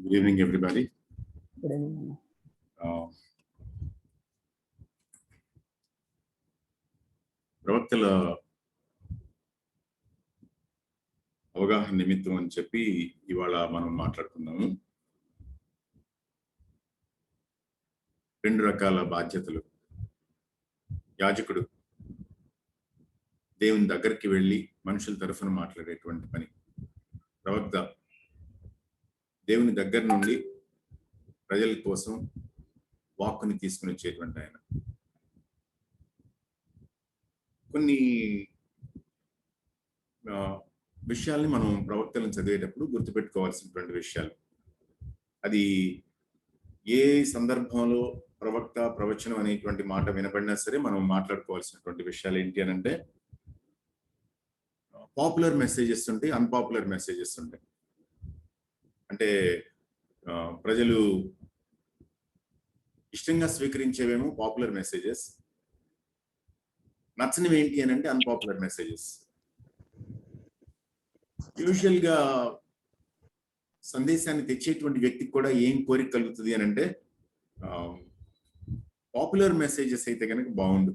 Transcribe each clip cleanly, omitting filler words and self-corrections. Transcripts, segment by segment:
Good evening, everybody. Good evening. ప్రవక్తల అవగాహన నిమిత్తం అని చెప్పి ఇవాళ మనం మాట్లాడుతున్నాము. రెండు రకాల బాధ్యతలు. యాజకుడు దేవుని దగ్గరికి వెళ్ళి మనుషుల తరఫున మాట్లాడేటువంటి పని. ప్రవక్త దేవుని దగ్గర నుండి ప్రజల కోసం వాక్కుని తీసుకుని వచ్చేటువంటి ఆయన. కొన్ని విషయాల్ని మనం ప్రవక్తలను చదివేటప్పుడు గుర్తుపెట్టుకోవాల్సినటువంటి విషయాలు. అది ఏ సందర్భంలో ప్రవక్త ప్రవచనం అనేటువంటి మాట వినబడినా సరే మనం మాట్లాడుకోవాల్సినటువంటి విషయాలు ఏంటి అని అంటే, పాపులర్ మెసేజెస్ ఉంటాయి, అన్పాపులర్ మెసేజెస్ ఉంటాయి. అంటే ప్రజలు ఇష్టంగా స్వీకరించేవేమో పాపులర్ మెసేజెస్, నచ్చనివి ఏంటి అని అంటే అన్పాపులర్ మెసేజెస్. యూజువల్ గా సందేశాన్ని తెచ్చేటువంటి వ్యక్తికి కూడా ఏం కోరిక కలుగుతుంది అని అంటే, పాపులర్ మెసేజెస్ అయితే కనుక బాగుండు,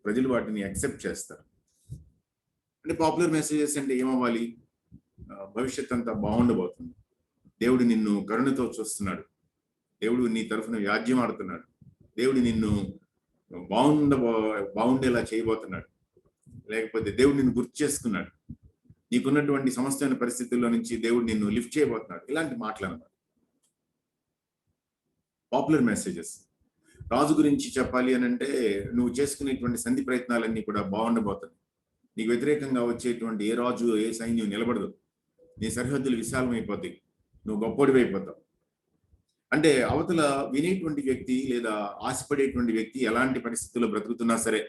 ప్రజలు వాటిని యాక్సెప్ట్ చేస్తారు. అంటే పాపులర్ మెసేజెస్ అంటే ఏమవ్వాలి? భవిష్యత్ అంతా బాగుండబోతుంది, దేవుడు నిన్ను కరుణతో చూస్తున్నాడు, దేవుడు నీ తరఫున వ్యాజ్యం ఆడుతున్నాడు, దేవుడు నిన్ను బాగుండేలా చేయబోతున్నాడు, లేకపోతే దేవుడు నిన్ను గుర్తు చేసుకున్నాడు, నీకున్నటువంటి సమస్తమైన పరిస్థితుల్లో నుంచి దేవుడు నిన్ను లిఫ్ట్ చేయబోతున్నాడు. ఇలాంటి మాటలు అన్నమాట పాపులర్ మెసేజెస్. రాజు గురించి చెప్పాలి అని అంటే, నువ్వు చేసుకునేటువంటి సంధి ప్రయత్నాలన్నీ కూడా బాగుండబోతుంది, నీకు వ్యతిరేకంగా వచ్చేటువంటి ఏ రాజు ఏ సైన్యం నిలబడదు, నీ సరిహద్దులు విశాలమైపోతాయి, నువ్వు గొప్పోడివి అయిపోతావు. అంటే అవతల వినేటువంటి వ్యక్తి లేదా ఆశపడేటువంటి వ్యక్తి ఎలాంటి పరిస్థితుల్లో బ్రతుకుతున్నా సరే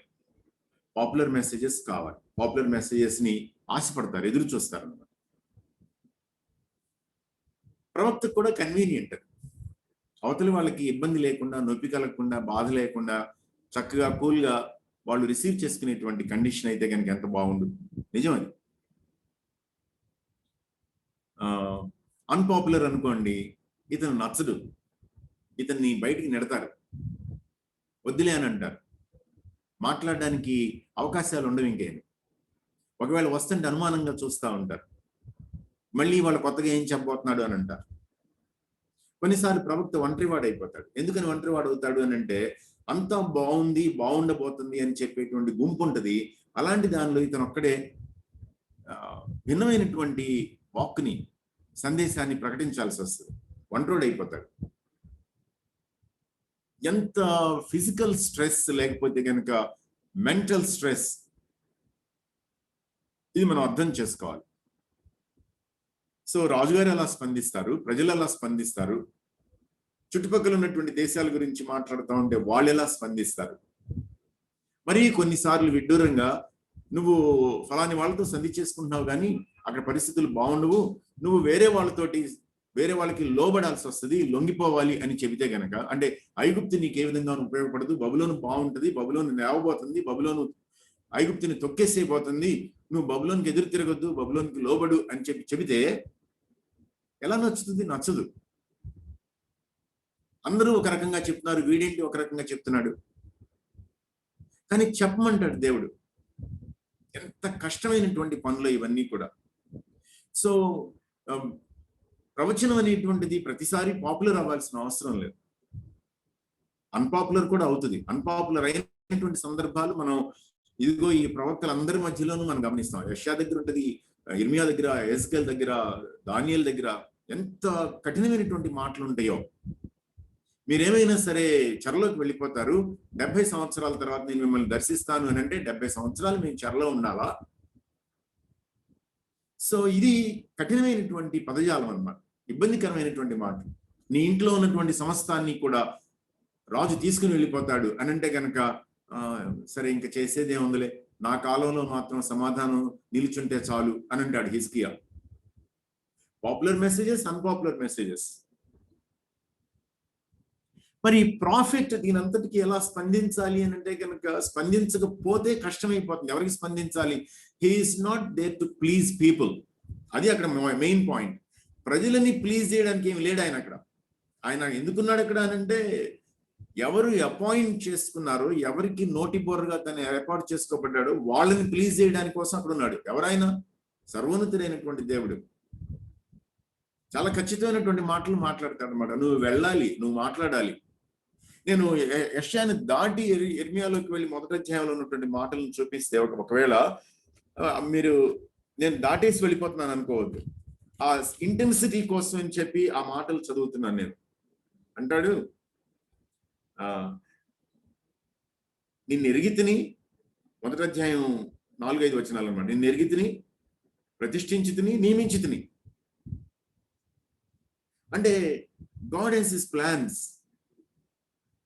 పాపులర్ మెసేజెస్ కావాలి. పాపులర్ మెసేజెస్ ని ఆశపడతారు, ఎదురు చూస్తారు అన్నమాట. ప్రవక్తకు కూడా కన్వీనియంట్. అవతల వాళ్ళకి ఇబ్బంది లేకుండా, నొప్పి కలగకుండా, బాధ లేకుండా చక్కగా కూల్గా వాళ్ళు రిసీవ్ చేసుకునేటువంటి కండిషన్ అయితే కనుక ఎంత బాగుండు. నిజం అది. అన్పాపులర్ అనుకోండి, ఇతను నచ్చడు, ఇతన్ని బయటికి నెడతారు, వద్దులే అని అంటారు, మాట్లాడడానికి అవకాశాలు ఉండవు ఇంకేమి. ఒకవేళ వస్తుంటే అనుమానంగా చూస్తూ ఉంటారు, మళ్ళీ వాళ్ళు కొత్తగా ఏం చెప్పబోతున్నాడు అని అంటారు. కొన్నిసార్లు ప్రవక్త ఒంటరివాడు అయిపోతాడు. ఎందుకని ఒంటరివాడు అవుతాడు అని అంటే, అంతా బాగుంది, బాగుండబోతుంది అని చెప్పేటువంటి గుంపు ఉంటుంది, అలాంటి దానిలో ఇతను ఒక్కడే భిన్నమైనటువంటి వాక్కుని, సందేశాన్ని ప్రకటించాల్సి వస్తుంది, ఒంటరివాడు అయిపోతాడు. ఎంత ఫిజికల్ స్ట్రెస్ లేకపోతే కనుక మెంటల్ స్ట్రెస్, ఇది మనం అర్థం చేసుకోవాలి. సో రాజుగారు ఎలా స్పందిస్తారు, ప్రజలు ఎలా స్పందిస్తారు, చుట్టుపక్కల ఉన్నటువంటి దేశాల గురించి మాట్లాడుతూ ఉంటే వాళ్ళు ఎలా స్పందిస్తారు. మరి కొన్నిసార్లు విడ్డూరంగా నువ్వు ఫలాని వాళ్ళతో సంధి చేసుకుంటున్నావు కానీ అక్కడ పరిస్థితులు బాగుండవు, నువ్వు వేరే వాళ్ళకి లోబడాల్సి వస్తుంది, లొంగిపోవాలి అని చెబితే గనక, అంటే ఐగుప్తు నీకు ఏ విధంగా ఉపయోగపడదు, బబులోను బాగుంటుంది, బబులోను లేవబోతుంది, బబులోను ఐగుప్తుని తొక్కేసేయబోతుంది, నువ్వు బబులోనికి ఎదురు తిరగొద్దు, బబులోనికి లోబడు అని చెబితే ఎలా నచ్చుతుంది? నచ్చదు. అందరూ ఒక రకంగా చెప్తున్నారు, వీడేంటి ఒక రకంగా చెప్తున్నాడు. కానీ చెప్పమంటాడు దేవుడు. ఎంత కష్టమైనటువంటి పనులు ఇవన్నీ కూడా. సో ప్రవచనం అనేటువంటిది ప్రతిసారి పాపులర్ అవ్వాల్సిన అవసరం లేదు, అన్పాపులర్ కూడా అవుతుంది. అన్పాపులర్ అయినటువంటి సందర్భాలు మనం ఇదిగో ఈ ప్రవక్తలందరి మధ్యలోనూ మనం గమనిస్తాం. యెషయా దగ్గర ఉంటుంది, ఇర్మియా దగ్గర, ఎహెజ్కేలు దగ్గర, దానియేలు దగ్గర ఎంత కఠినమైనటువంటి మాటలు ఉంటాయో. మీరేమైనా సరే చెరలోకి వెళ్ళిపోతారు, 70 సంవత్సరాల తర్వాత నేను మిమ్మల్ని దర్శిస్తాను అని అంటే 70 సంవత్సరాలు మేము చెరలో ఉండాలా? సో ఇది కఠినమైనటువంటి పదజాలం అన్నమాట, ఇబ్బందికరమైనటువంటి మాట. నీ ఇంట్లో ఉన్నటువంటి సమస్తాన్ని కూడా రాజు తీసుకుని వెళ్ళిపోతాడు అని అంటే కనుక, సరే ఇంకా చేసేదే ఉందిలే, నా కాలంలో మాత్రం సమాధానం నిలుచుంటే చాలు అని అంటాడు హిజ్కియా. Popular messages, unpopular messages. మరి ప్రాఫిట్ దీనంతటికి ఎలా స్పందించాలి అని అంటే కనుక, స్పందించకపోతే కష్టమైపోతుంది. ఎవరికి స్పందించాలి? He is not there to please people. అది అక్కడ మెయిన్ పాయింట్. ప్రజలని ప్లీజ్ చేయడానికి ఏమి లేడు ఆయన అక్కడ. ఆయన ఎందుకున్నాడు అక్కడ అంటే, ఎవరు అపాయింట్ చేసుకున్నారో, ఎవరికి నోటి బోర్రుగా తను ఏర్పాటు చేసుకోబడ్డాడో వాళ్ళని ప్లీజ్ చేయడానికి కోసం అక్కడ ఉన్నాడు. ఎవరైనా సర్వోన్నతుడైనటువంటి దేవుడు చాలా ఖచ్చితమైనటువంటి మాటలు మాట్లాడతాడు అనమాట. నువ్వు వెళ్ళాలి, నువ్వు మాట్లాడాలి. నేను యెషయాను దాటి ఇర్మియాలోకి వెళ్ళి మొదటి అధ్యాయంలో ఉన్నటువంటి మాటలను చూపిస్తే, ఒకవేళ మీరు నేను దాటేసి వెళ్ళిపోతున్నాను అనుకోవద్దు. ఆ ఇంటెన్సిటీ కోసం అని చెప్పి ఆ మాటలు చదువుతున్నాను నేను. అంటాడు, నిన్ను ఎరిగితిని, మొదటి అధ్యాయం 4-5 వచనాలు అన్నమాట. నిన్ను ఎరిగితిని, ప్రతిష్ఠించితిని, నియమించితిని. అంటే గాడ్ హెస్ హిస్ ప్లాన్స్.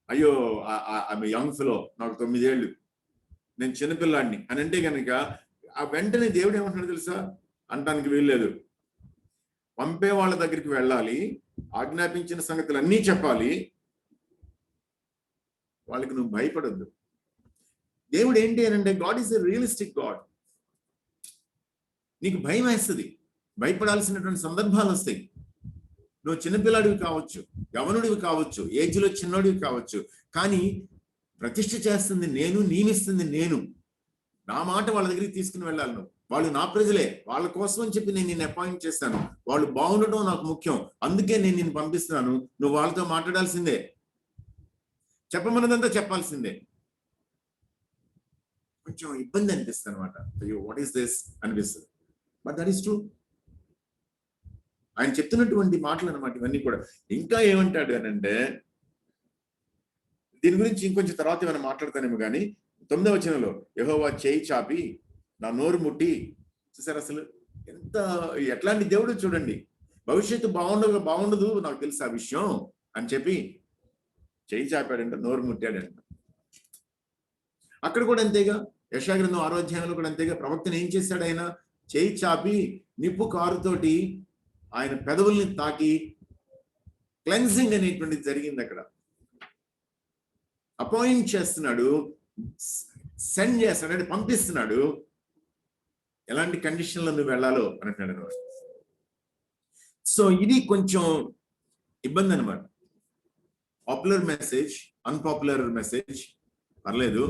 అయ్యో ఐఎమ్ యంగ్ ఫెలో, నాకు 9 ఏళ్ళు, నేను చిన్నపిల్లాడిని అని అంటే కనుక ఆ వెంటనే దేవుడు ఏమంటున్నాడు తెలుసా? అంటానికి వీల్లేదు. పంపే వాళ్ళ దగ్గరికి వెళ్ళాలి, ఆజ్ఞాపించిన సంగతులు అన్నీ చెప్పాలి, వాళ్ళకి నువ్వు భయపడద్దు. దేవుడు ఏంటి అని అంటే, God is a realistic God. నీకు భయం వేస్తుంది, భయపడాల్సినటువంటి సందర్భాలు వస్తాయి. నువ్వు చిన్నపిల్లాడివి కావచ్చు, యవనుడివి కావచ్చు, ఏజ్లో చిన్నోడివి కావచ్చు, కానీ ప్రతిష్ఠ చేస్తుంది నేను, నియమిస్తుంది నేను. నా మాట వాళ్ళ దగ్గరికి తీసుకుని వెళ్ళాలి. నువ్వు, వాళ్ళు నా ప్రజలే, వాళ్ళ కోసం అని చెప్పి నేను నిన్ను అపాయింట్ చేస్తాను. వాళ్ళు బాగుండటం నాకు ముఖ్యం, అందుకే నేను నిన్ను పంపిస్తున్నాను. నువ్వు వాళ్ళతో మాట్లాడాల్సిందే, చెప్పమన్నదంతా చెప్పాల్సిందే. కొంచెం ఇబ్బంది అనిపిస్తుంది అనమాట. అయ్యో వాట్ ఈస్ దిస్ అనిపిస్తుంది, బట్ దట్ ఈస్ ట్రూ. ఆయన చెప్తున్నటువంటి మాటలు అనమాట ఇవన్నీ కూడా. ఇంకా ఏమంటాడు అని అంటే, దీని గురించి ఇంకొంచెం తర్వాత ఏమైనా మాట్లాడతానేమో కానీ, 9వ వచనంలో యెహోవా చేయి చాపి నా నోరు ముట్టి, చూసారు అసలు ఎంత ఎట్లాంటి దేవుడు చూడండి. భవిష్యత్తు బాగుండదు నాకు తెలుసు ఆ విషయం అని చెప్పి చేయి చాపాడంట, నోరు ముట్టాడంట. అక్కడ కూడా అంతేగా, యెషయా గ్రంథం 6వ అధ్యాయంలో కూడా అంతేగా. ప్రవక్తను ఏం చేశాడు ఆయన? చేయి చాపి నిప్పు కారుతోటి ఆయన పెదవుల్ని తాకి క్లెన్సింగ్ అనేటువంటిది జరిగింది అక్కడ. అపాయింట్ చేస్తున్నాడు, సెండ్ చేస్తాడు, అంటే పంపిస్తున్నాడు. ఎలాంటి కండిషన్లో నువ్వు వెళ్ళాలో అని అంటున్నాడు. సో ఇది కొంచెం ఇబ్బంది అనమాట. పాపులర్ మెసేజ్, అన్పాపులర్ మెసేజ్ పర్లేదు.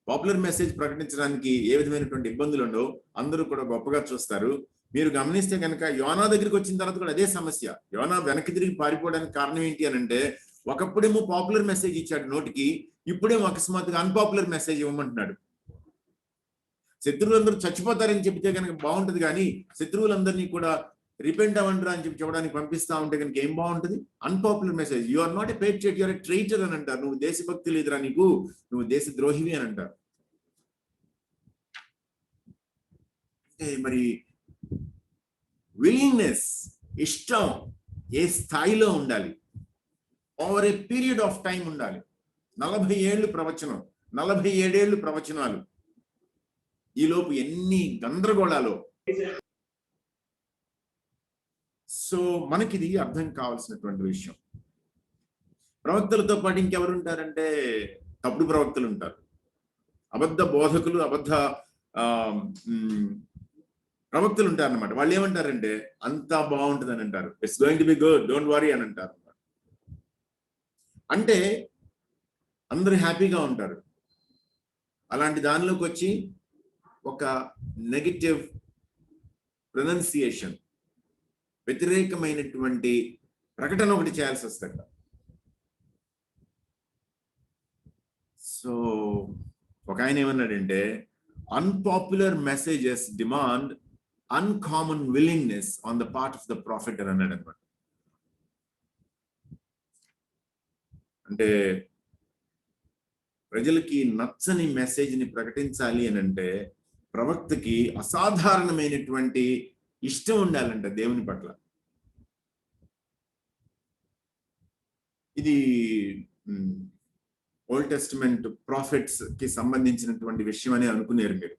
పాపులర్ మెసేజ్ ప్రకటించడానికి ఏ విధమైనటువంటి ఇబ్బందులు ఉండవు, అందరూ కూడా గొప్పగా చూస్తారు. మీరు గమనిస్తే కనుక యోనా దగ్గరికి వచ్చిన తర్వాత కూడా అదే సమస్య. యోనా వెనక్కి తిరిగి పారిపోవడానికి కారణం ఏంటి అని అంటే, ఒకప్పుడేమో పాపులర్ మెసేజ్ ఇచ్చాడు నోటికి, ఇప్పుడేమో అకస్మాత్తుగా అన్పాపులర్ మెసేజ్ ఇవ్వమంటున్నాడు. శత్రువులందరూ చచ్చిపోతారని చెప్తే కనుక బాగుంటది, కానీ శత్రువులందరినీ కూడా రిపెంట్ అవ్వండిరా అని చెప్పి చెప్పడానికి పంపిస్తా ఉంటే కనుక ఏం బాగుంటది? Unpopular message. You are not a patriot, you are a traitor అని అంటారు. నువ్వు దేశభక్తి లేదురా నీకు, నువ్వు దేశ ద్రోహివి అని అంటారు. మరి విల్లింగ్నెస్, ఇష్టం ఏ స్థాయిలో ఉండాలి? Over a period of time ఉండాలి. 40 ఏళ్ళు ప్రవచనం, 47 ఏళ్ళు ప్రవచనాలు, ఈలోపు ఎన్ని గందరగోళాలు. సో మనకిది అర్థం కావాల్సినటువంటి విషయం. ప్రవక్తలతో పాటు ఇంకెవరు ఉంటారంటే తప్పుడు ప్రవక్తలు ఉంటారు, అబద్ధ బోధకులు, అబద్ధ ప్రవక్తలు ఉంటారు అన్నమాట. వాళ్ళు ఏమంటారంటే అంతా బాగుంటుంది అని అంటారు. It's going to be good, don't worry అని అంటారు. అంటే అందరూ హ్యాపీగా ఉంటారు. అలాంటి దానిలోకి వచ్చి ఒక నెగటివ్ ప్రొనౌన్సియేషన్, వ్యతిరేకమైనటువంటి ప్రకటన ఒకటి చేయాల్సి వస్తుంది. సో ఒక ఆయన ఏమన్నాడంటే, unpopular messages demand uncommon willingness on the part of the profit అని అన్నాడు అనమాట. అంటే ప్రజలకి నచ్చని మెసేజ్ ని ప్రకటించాలి అని అంటే ప్రవక్తకి అసాధారణమైనటువంటి ఇష్టం ఉండాలంట దేవుని పట్ల. ఇది ఓల్డ్ టెస్టిమెంట్ ప్రాఫిట్స్ కి సంబంధించినటువంటి విషయం అని అనుకునేరు మీరు.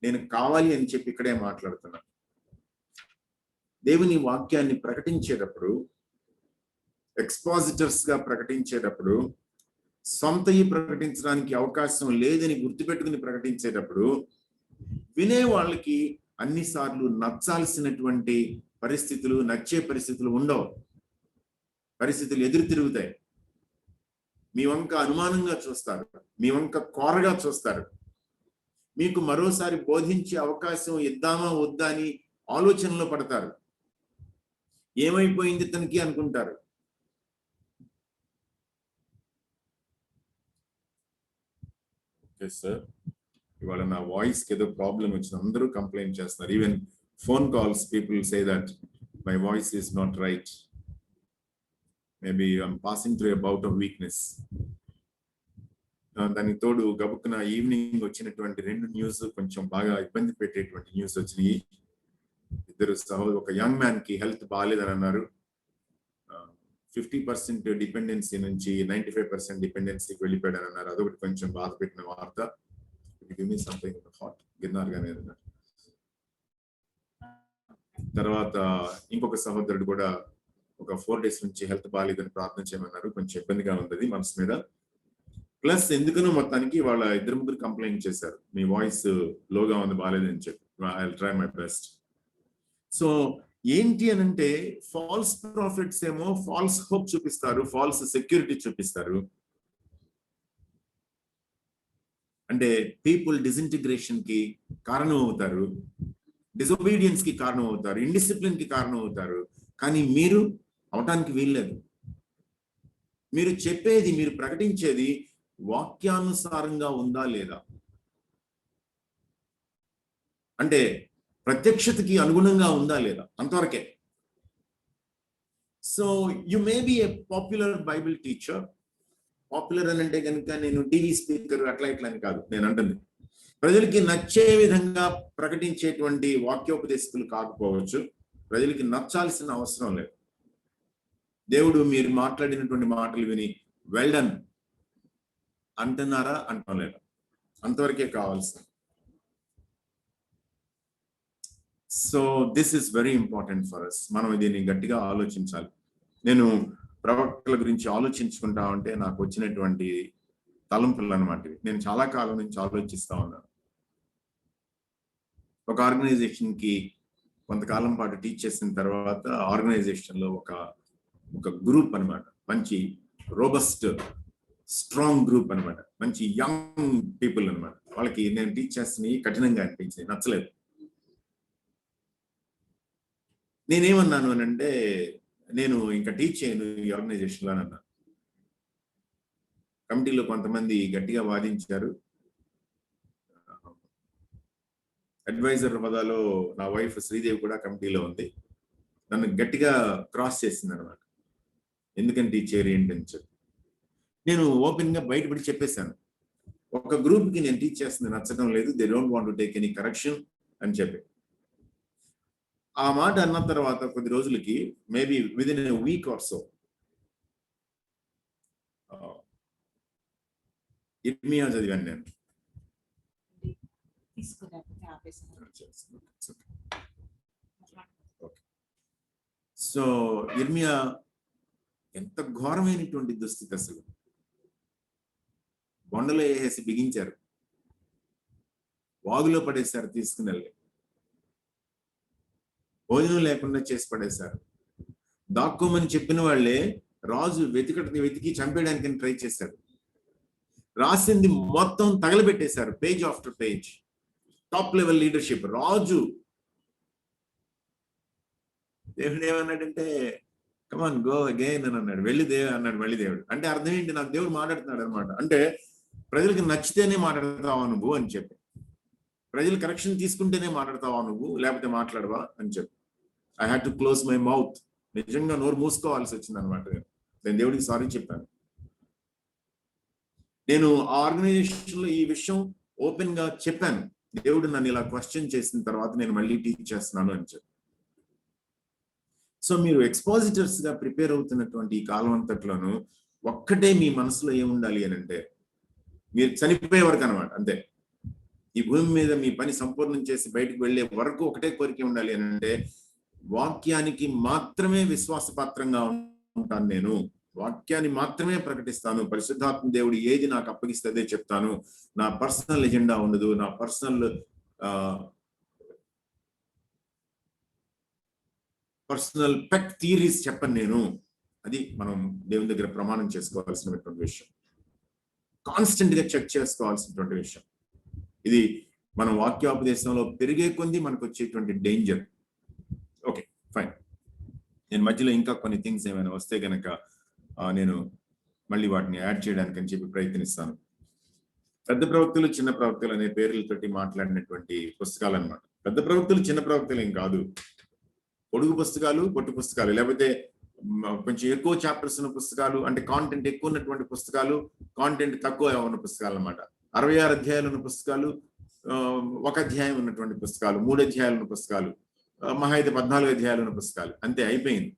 నేను కావాలి అని చెప్పి ఇక్కడే మాట్లాడుతున్నాను. దేవుని వాక్యాన్ని ప్రకటించేటప్పుడు, ఎక్స్పాజిటర్స్ గా ప్రకటించేటప్పుడు, సొంతయి ప్రకటించడానికి అవకాశం లేదని గుర్తుపెట్టుకుని ప్రకటించేటప్పుడు వినే వాళ్ళకి అన్నిసార్లు నచ్చాల్సినటువంటి పరిస్థితులు, నచ్చే పరిస్థితులు ఉండవు. పరిస్థితులు ఎదురు తిరుగుతాయి. మీ వంక అనుమానంగా చూస్తారు, మీ వంక కోరగా చూస్తారు. మీకు మరోసారి బోధించే అవకాశం ఇద్దామా వద్దా అని ఆలోచనలో పడతారు. ఏమైపోయింది తనకి అనుకుంటారు. ఓకే సార్, ఇవాళ నా వాయిస్ కి ఏదో ప్రాబ్లం వచ్చింది, అందరూ కంప్లైంట్ చేస్తున్నారు. Even phone calls people say that my voice is not right. Maybe I'm passing through a bout of weakness. దానికి తోడు గబుక్కున ఈవినింగ్ వచ్చినటువంటి 2 న్యూస్ కొంచెం బాగా ఇబ్బంది పెట్టేటువంటి న్యూస్ వచ్చినాయి. ఒక యంగ్ మ్యాన్ కి హెల్త్ బాగాలేదని అన్నారు. 50% డిపెండెన్సీ నుంచి 95% డిపెండెన్సీకి వెళ్ళిపోయాడని అన్నారు. అదొకటి కొంచెం బాధ పెట్టిన వార్త. సంథింగ్ హాట్ గిన్నార్ గానే అన్నారు. తర్వాత ఇంకొక సహోదరుడు కూడా ఒక 4 days నుంచి హెల్త్ బాగాలేదని ప్రార్థన చేయమన్నారు. కొంచెం ఇబ్బందిగా ఉంది మనసు మీద. ప్లస్ ఎందుకనో మొత్తానికి వాళ్ళ 2-3 కంప్లైంట్ చేశారు, మీ వాయిస్ లోగా ఉంది, బాగాలేదని చెప్పి. I will try my best. So ఏంటి అని అంటే, ఫాల్స్ ప్రాఫిట్స్ ఏమో ఫాల్స్ హోప్ చూపిస్తారు, ఫాల్స్ సెక్యూరిటీ చూపిస్తారు. అంటే పీపుల్ డిసింటిగ్రేషన్ కి కారణం అవుతారు, డిసొబీడియన్స్ కి కారణం అవుతారు, ఇండిసిప్లిన్ కి కారణం అవుతారు. కానీ మీరు అవటానికి వీల్లేదు. మీరు చెప్పేది, మీరు ప్రకటించేది వాక్యానుసారంగా ఉందా లేదా, అంటే ప్రత్యక్షతకి అనుగుణంగా ఉందా లేదా, అంతవరకే. So you may be a popular Bible teacher. Popular అని అంటే కనుక నేను టీవీ స్పీకర్ అట్లా ఇట్లా అని కాదు నేను అంటుంది. ప్రజలకి నచ్చే విధంగా ప్రకటించేటువంటి వాక్యోపదేశకులు కాకపోవచ్చు. ప్రజలకి నచ్చాల్సిన అవసరం లేదు. దేవుడు మీరు మాట్లాడినటువంటి మాటలు విని వెల్ డన్ అంటున్నారా, అంటం లేదా, అంతవరకే కావాల్సింది. So this is very important for us. మనం దీన్ని గట్టిగా ఆలోచించాలి. నేను ప్రవక్తల గురించి ఆలోచించుకుంటా ఉంటే నాకు వచ్చినటువంటి తలంపులు అన్నమాట. నేను చాలా కాలం నుంచి ఆలోచిస్తా ఉన్నాను. ఒక ఆర్గనైజేషన్ కి కొంతకాలం పాటు టీచ్ చేసిన తర్వాత ఆర్గనైజేషన్ లో ఒక గ్రూప్ అన్నమాట, మంచి రోబస్ట్ స్ట్రాంగ్ గ్రూప్ అన్నమాట, మంచి యంగ్ పీపుల్ అన్నమాట. వాళ్ళకి నేను టీచ్ చేస్తున్నవి కఠినంగా అనిపించింది, నచ్చలేదు. నేనేమన్నాను అని అంటే, నేను ఇంకా టీచ్ చేయను ఈ ఆర్గనైజేషన్ లో అన్నా. కమిటీలో కొంతమంది గట్టిగా వాదించారు. అడ్వైజర్ హోదాలో నా వైఫ్ శ్రీదేవి కూడా కమిటీలో ఉంది. నన్ను గట్టిగా క్రాస్ చేసింది అనమాట, ఎందుకని టీచ్ చేయరు ఏంటని చెప్పి. నేను ఓపెన్ గా బయటపడి చెప్పేశాను, ఒక గ్రూప్ కి నేను టీచ్ చేస్తుంది నచ్చడం లేదు, they don't want to take any correction అని చెప్పి. ఆ మాట అన్న తర్వాత కొద్ది రోజులకి, maybe within a week or so, ఇర్మియా చదివాను నేను. సో ఇర్మియా ఎంత ఘోరమైనటువంటి దుస్థితి అసలు. బొండలో వేసి బిగించారు, వాగులో పడేశారు, తీసుకుని వెళ్ళి భోజనం లేకుండా చేసి పడేశారు. దాక్కోమని చెప్పిన వాళ్ళే రాజు వెతికి చంపేయడానికి ట్రై చేశారు. రాసింది మొత్తం తగలబెట్టేశారు, page after page. Top level leadership. రాజు దేవుడు ఏమన్నాడంటే, కమాన్ గో అగైన్ అని అన్నాడు. వెళ్ళి అన్నాడు మళ్ళీ దేవుడు. అంటే అర్థం ఏంటి, నాకు దేవుడు మాట్లాడుతున్నాడు అనమాట. అంటే ప్రజలకు నచ్చితేనే మాట్లాడతావా నువ్వు అని చెప్పి, ప్రజలు కరెక్షన్ తీసుకుంటేనే మాట్లాడతావా నువ్వు, లేకపోతే మాట్లాడవా అని చెప్పి. I had to close my mouth. నిజంగా నోరు మూసుకోవాల్సి వచ్చింది అనమాట. నేను దేవుడికి సారీ చెప్పాను. నేను ఆ ఆర్గనైజేషన్ లో ఈ విషయం ఓపెన్ గా చెప్పాను. దేవుడు నన్ను ఇలా క్వశ్చన్ చేసిన తర్వాత నేను మళ్ళీ టీచ్ చేస్తున్నాను అని చెప్పి. సో మీరు ఎక్స్పాజిటర్స్ గా ప్రిపేర్ అవుతున్నటువంటి ఈ కాలం అంతట్లోనూ ఒక్కటే మీ మనసులో ఏముండాలి అని అంటే, మీరు చనిపోయే వరకు అనమాట, అంతే. ఈ భూమి మీద మీ పని సంపూర్ణం చేసి బయటకు వెళ్లే వరకు ఒకటే కోరిక ఉండాలి అని అంటే, వాక్యానికి మాత్రమే విశ్వాసపాత్రంగా ఉంటాను నేను, వాక్యాన్ని మాత్రమే ప్రకటిస్తాను, పరిశుద్ధాత్మ దేవుడు ఏది నాకు అప్పగిస్తే అదే చెప్తాను, నా పర్సనల్ ఎజెండా ఉండదు, నా పర్సనల్ పర్సనల్ పెట్ థియరీస్ చెప్పను నేను. అది మనం దేవుని దగ్గర ప్రమాణం చేసుకోవాల్సినటువంటి విషయం, కాన్స్టెంట్ గా చెక్ చేసుకోవాల్సినటువంటి విషయం. ఇది మన వాక్యోపదేశంలో పెరిగే కొంది మనకు వచ్చేటువంటి డేంజర్. Okay fine. నేను మధ్యలో ఇంకా కొన్ని థింగ్స్ ఏమైనా వస్తే గనక నేను మళ్ళీ వాటిని యాడ్ చేయడానికి అని చెప్పి ప్రయత్నిస్తాను. పెద్ద ప్రవక్తలు చిన్న ప్రవక్తలు అనే పేర్లతోటి మాట్లాడినటువంటి పుస్తకాలు అన్నమాట. పెద్ద ప్రవక్తలు చిన్న ప్రవక్తలు ఏం కాదు, పొడుగు పుస్తకాలు, పొట్టు పుస్తకాలు, లేకపోతే కొంచెం ఎక్కువ చాప్టర్స్ ఉన్న పుస్తకాలు, అంటే కాంటెంట్ ఎక్కువ ఉన్నటువంటి పుస్తకాలు, కాంటెంట్ తక్కువ ఉన్న పుస్తకాలు అన్నమాట. 66 అధ్యాయాలు ఉన్న పుస్తకాలు, 1 అధ్యాయం ఉన్నటువంటి పుస్తకాలు, 3 అధ్యాయాలు ఉన్న పుస్తకాలు, మహా అయితే 14 అధ్యాయాలు ఉన్న పుస్తకాలు, అంతే అయిపోయింది.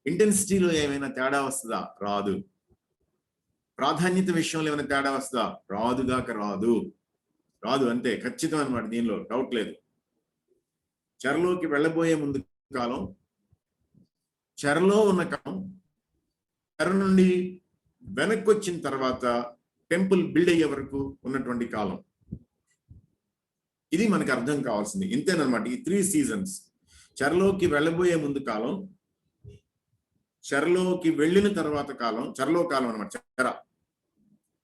ఇంటెన్సిటీలో ఏమైనా తేడా వస్తుందా? రాదు. ప్రాధాన్యత విషయంలో ఏమైనా తేడా వస్తుందా? రాదుగాక రాదు. రాదు, అంతే, ఖచ్చితం అన్నమాట. దీనిలో డౌట్ లేదు. చెరలోకి వెళ్ళబోయే ముందు కాలం, చెరలో ఉన్న కాలం, చెర నుండి వెనక్కి వచ్చిన తర్వాత టెంపుల్ బిల్డ్ అయ్యే వరకు ఉన్నటువంటి కాలం, ఇది మనకు అర్థం కావాల్సింది. ఇంతేనమాట ఈ 3 సీజన్స్. చెరలోకి వెళ్ళబోయే ముందు కాలం, చెరలోకి వెళ్ళిన తర్వాత కాలం, చెరలో కాలం అనమాట, చెర.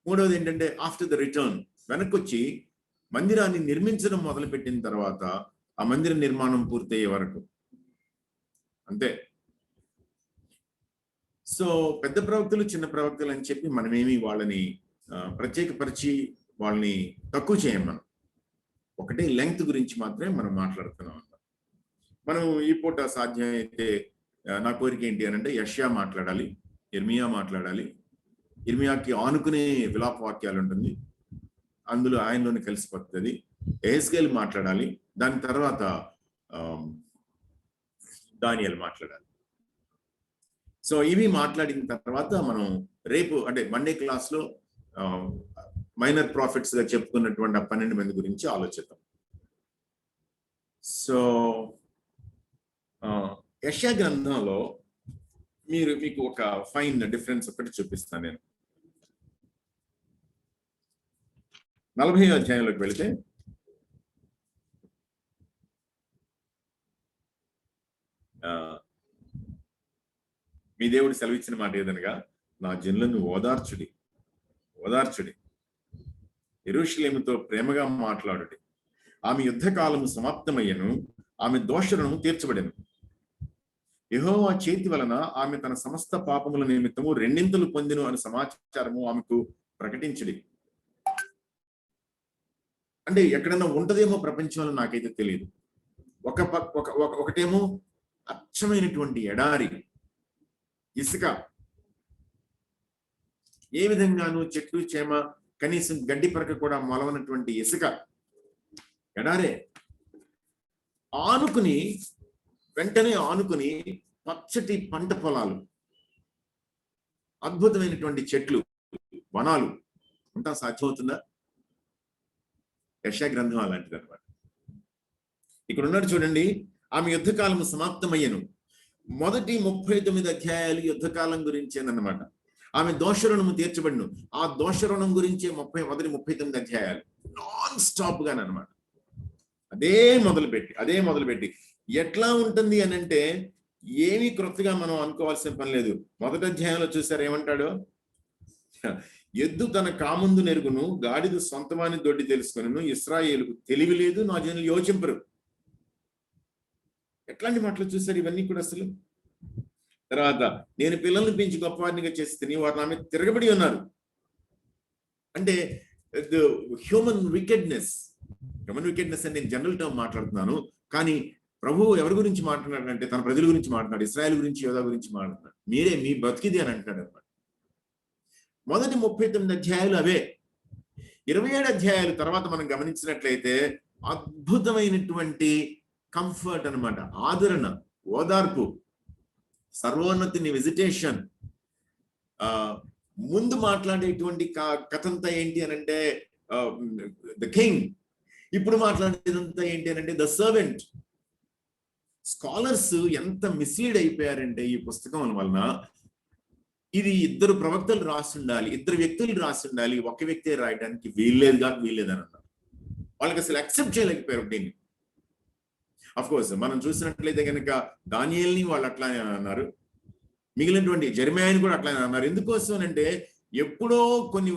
మూడవది ఏంటంటే ఆఫ్టర్ ద రిటర్న్, వెనక్కొచ్చి మందిరాన్ని నిర్మించడం మొదలుపెట్టిన తర్వాత ఆ మందిర నిర్మాణం పూర్తయ్యే వరకు, అంతే. సో పెద్ద ప్రవక్తలు చిన్న ప్రవక్తలు అని చెప్పి మనమేమి వాళ్ళని ప్రత్యేకపరిచి వాళ్ళని తక్కువ చేయం. మనం ఒకటే లెంగ్త్ గురించి మాత్రమే మనం మాట్లాడుతున్నాం అన్నమాట. మనం ఈ పూట సాధ్యం అయితే నా కోరిక ఏంటి అని అంటే యెషయా మాట్లాడాలి, ఇర్మియా మాట్లాడాలి. ఇర్మియాకి ఆనుకునే విలాప వాక్యాలు ఉంటుంది, అందులో ఆయనలోనే కలిసిపోతుంది. ఎహెజ్కేలు మాట్లాడాలి, దాని తర్వాత దానియేలు మాట్లాడాలి. సో ఇవి మాట్లాడిన తర్వాత మనం రేపు అంటే మండే క్లాస్ లో మైనర్ ప్రాఫిట్స్ గా చెప్పుకున్నటువంటి 12 మంది గురించి ఆలోచిద్దాం. సో యెషయా గ్రంథంలో మీకు ఒక ఫైన్ డిఫరెన్స్ ఒకటి చూపిస్తాను నేను. 40వ అధ్యాయంలోకి వెళితే మీ దేవుడు సెలవిచ్చిన మాట ఏదనగా, నా జనులను ఓదార్చుడి, ఓదార్చుడి, యెరూషలేముతో ప్రేమగా మాట్లాడుడి. ఆమె యుద్ధకాలము సమాప్తమయ్యను, ఆమె దోషులను తీర్చబడెను. యెహోవా చేతి వలన ఆమె తన సమస్త పాపముల నిమిత్తము 2 పొందెను అని సమాచారము ఆమెకు ప్రకటించుడి. అంటే ఎక్కడన్నా ఉంటదేమో ప్రపంచంలో, నాకైతే తెలియదు. ఒకటేమో అచ్చమైనటువంటి ఎడారి, ఇసుక, ఏ విధంగానూ చెట్టు చేమ కనీసం గడ్డి పరక కూడా మొలవనటువంటి ఇసుక, ఎడారే. ఆనుకుని, వెంటనే ఆనుకుని పచ్చటి పంట పొలాలు, అద్భుతమైనటువంటి చెట్లు, వనాలు ఉంటా సాధ్యమవుతుందా? యెషయా గ్రంథం అలాంటిది అనమాట. ఇక్కడ ఉన్నాడు చూడండి, ఆమె యుద్ధకాలం సమాప్తమయ్యను. మొదటి 39 అధ్యాయాలు యుద్ధకాలం గురించేనమాట. ఆమె దోషరుణము తీర్చబడిను. ఆ దోషరుణం గురించే మొదటి 39 అధ్యాయాలు నాన్ స్టాప్ గానమాట. అదే మొదలుపెట్టి ఎట్లా ఉంటుంది అని అంటే ఏమీ క్రొత్తగా మనం అనుకోవాల్సిన పని లేదు. మొదటి అధ్యాయంలో చూసారు ఏమంటాడు? ఎద్దు తన కాముందు నెరుగును, గాడిద సొంతమాని దొడ్డి తెలుసుకొనును, ఇశ్రాయేలుకు తెలివి లేదు, నా జనులు యోచింపరు. ఎట్లాంటి మాటలు చూసారు ఇవన్నీ కూడా అసలు. తర్వాత నేను పిల్లల్ని పెంచి గొప్పవారినిగా చేసి తిని వారు నా మీద తిరగబడి ఉన్నారు. అంటే హ్యూమన్ వికెడ్నెస్ అని నేను జనరల్ టర్మ్ మాట్లాడుతున్నాను, కానీ ప్రభువు ఎవరి గురించి మాట్లాడాడంటే తన ప్రజల గురించి మాట్లాడు, ఇశ్రాయేల్ గురించి, యోధా గురించి మాట్లాడు. మీరే మీ బతికిది అని అంటాడు అనమాట. మొదటి 39 అధ్యాయాలు అవే. 27 అధ్యాయాలు తర్వాత మనం గమనించినట్లయితే అద్భుతమైనటువంటి కంఫర్ట్ అనమాట, ఆదరణ, ఓదార్పు, సర్వోన్నతిని విజిటేషన్. ముందు మాట్లాడేటువంటి కథంతా ఏంటి అని అంటే ద కింగ్. ఇప్పుడు మాట్లాడేదంతా ఏంటి అని అంటే ద సర్వెంట్. స్కాలర్స్ ఎంత మిస్లీడ్ అయిపోయారంటే ఈ పుస్తకం వలన, ఇది 2 ప్రవక్తలు రాసి ఉండాలి, 2 వ్యక్తులు రాసి ఉండాలి, ఒక వ్యక్తే రాయడానికి వీల్లేదని అన్నారు. వాళ్ళకి అసలు అక్సెప్ట్ చేయలేకపోయారు దీన్ని. అఫ్ కోర్స్ మనం చూసినట్లయితే కనుక దానియేల్ని వాళ్ళు అట్లానే అన్నారు, మిగిలినటువంటి జెరెమయాని కూడా అట్లానే అన్నారు. ఎందుకోసం అంటే ఎప్పుడో కొన్ని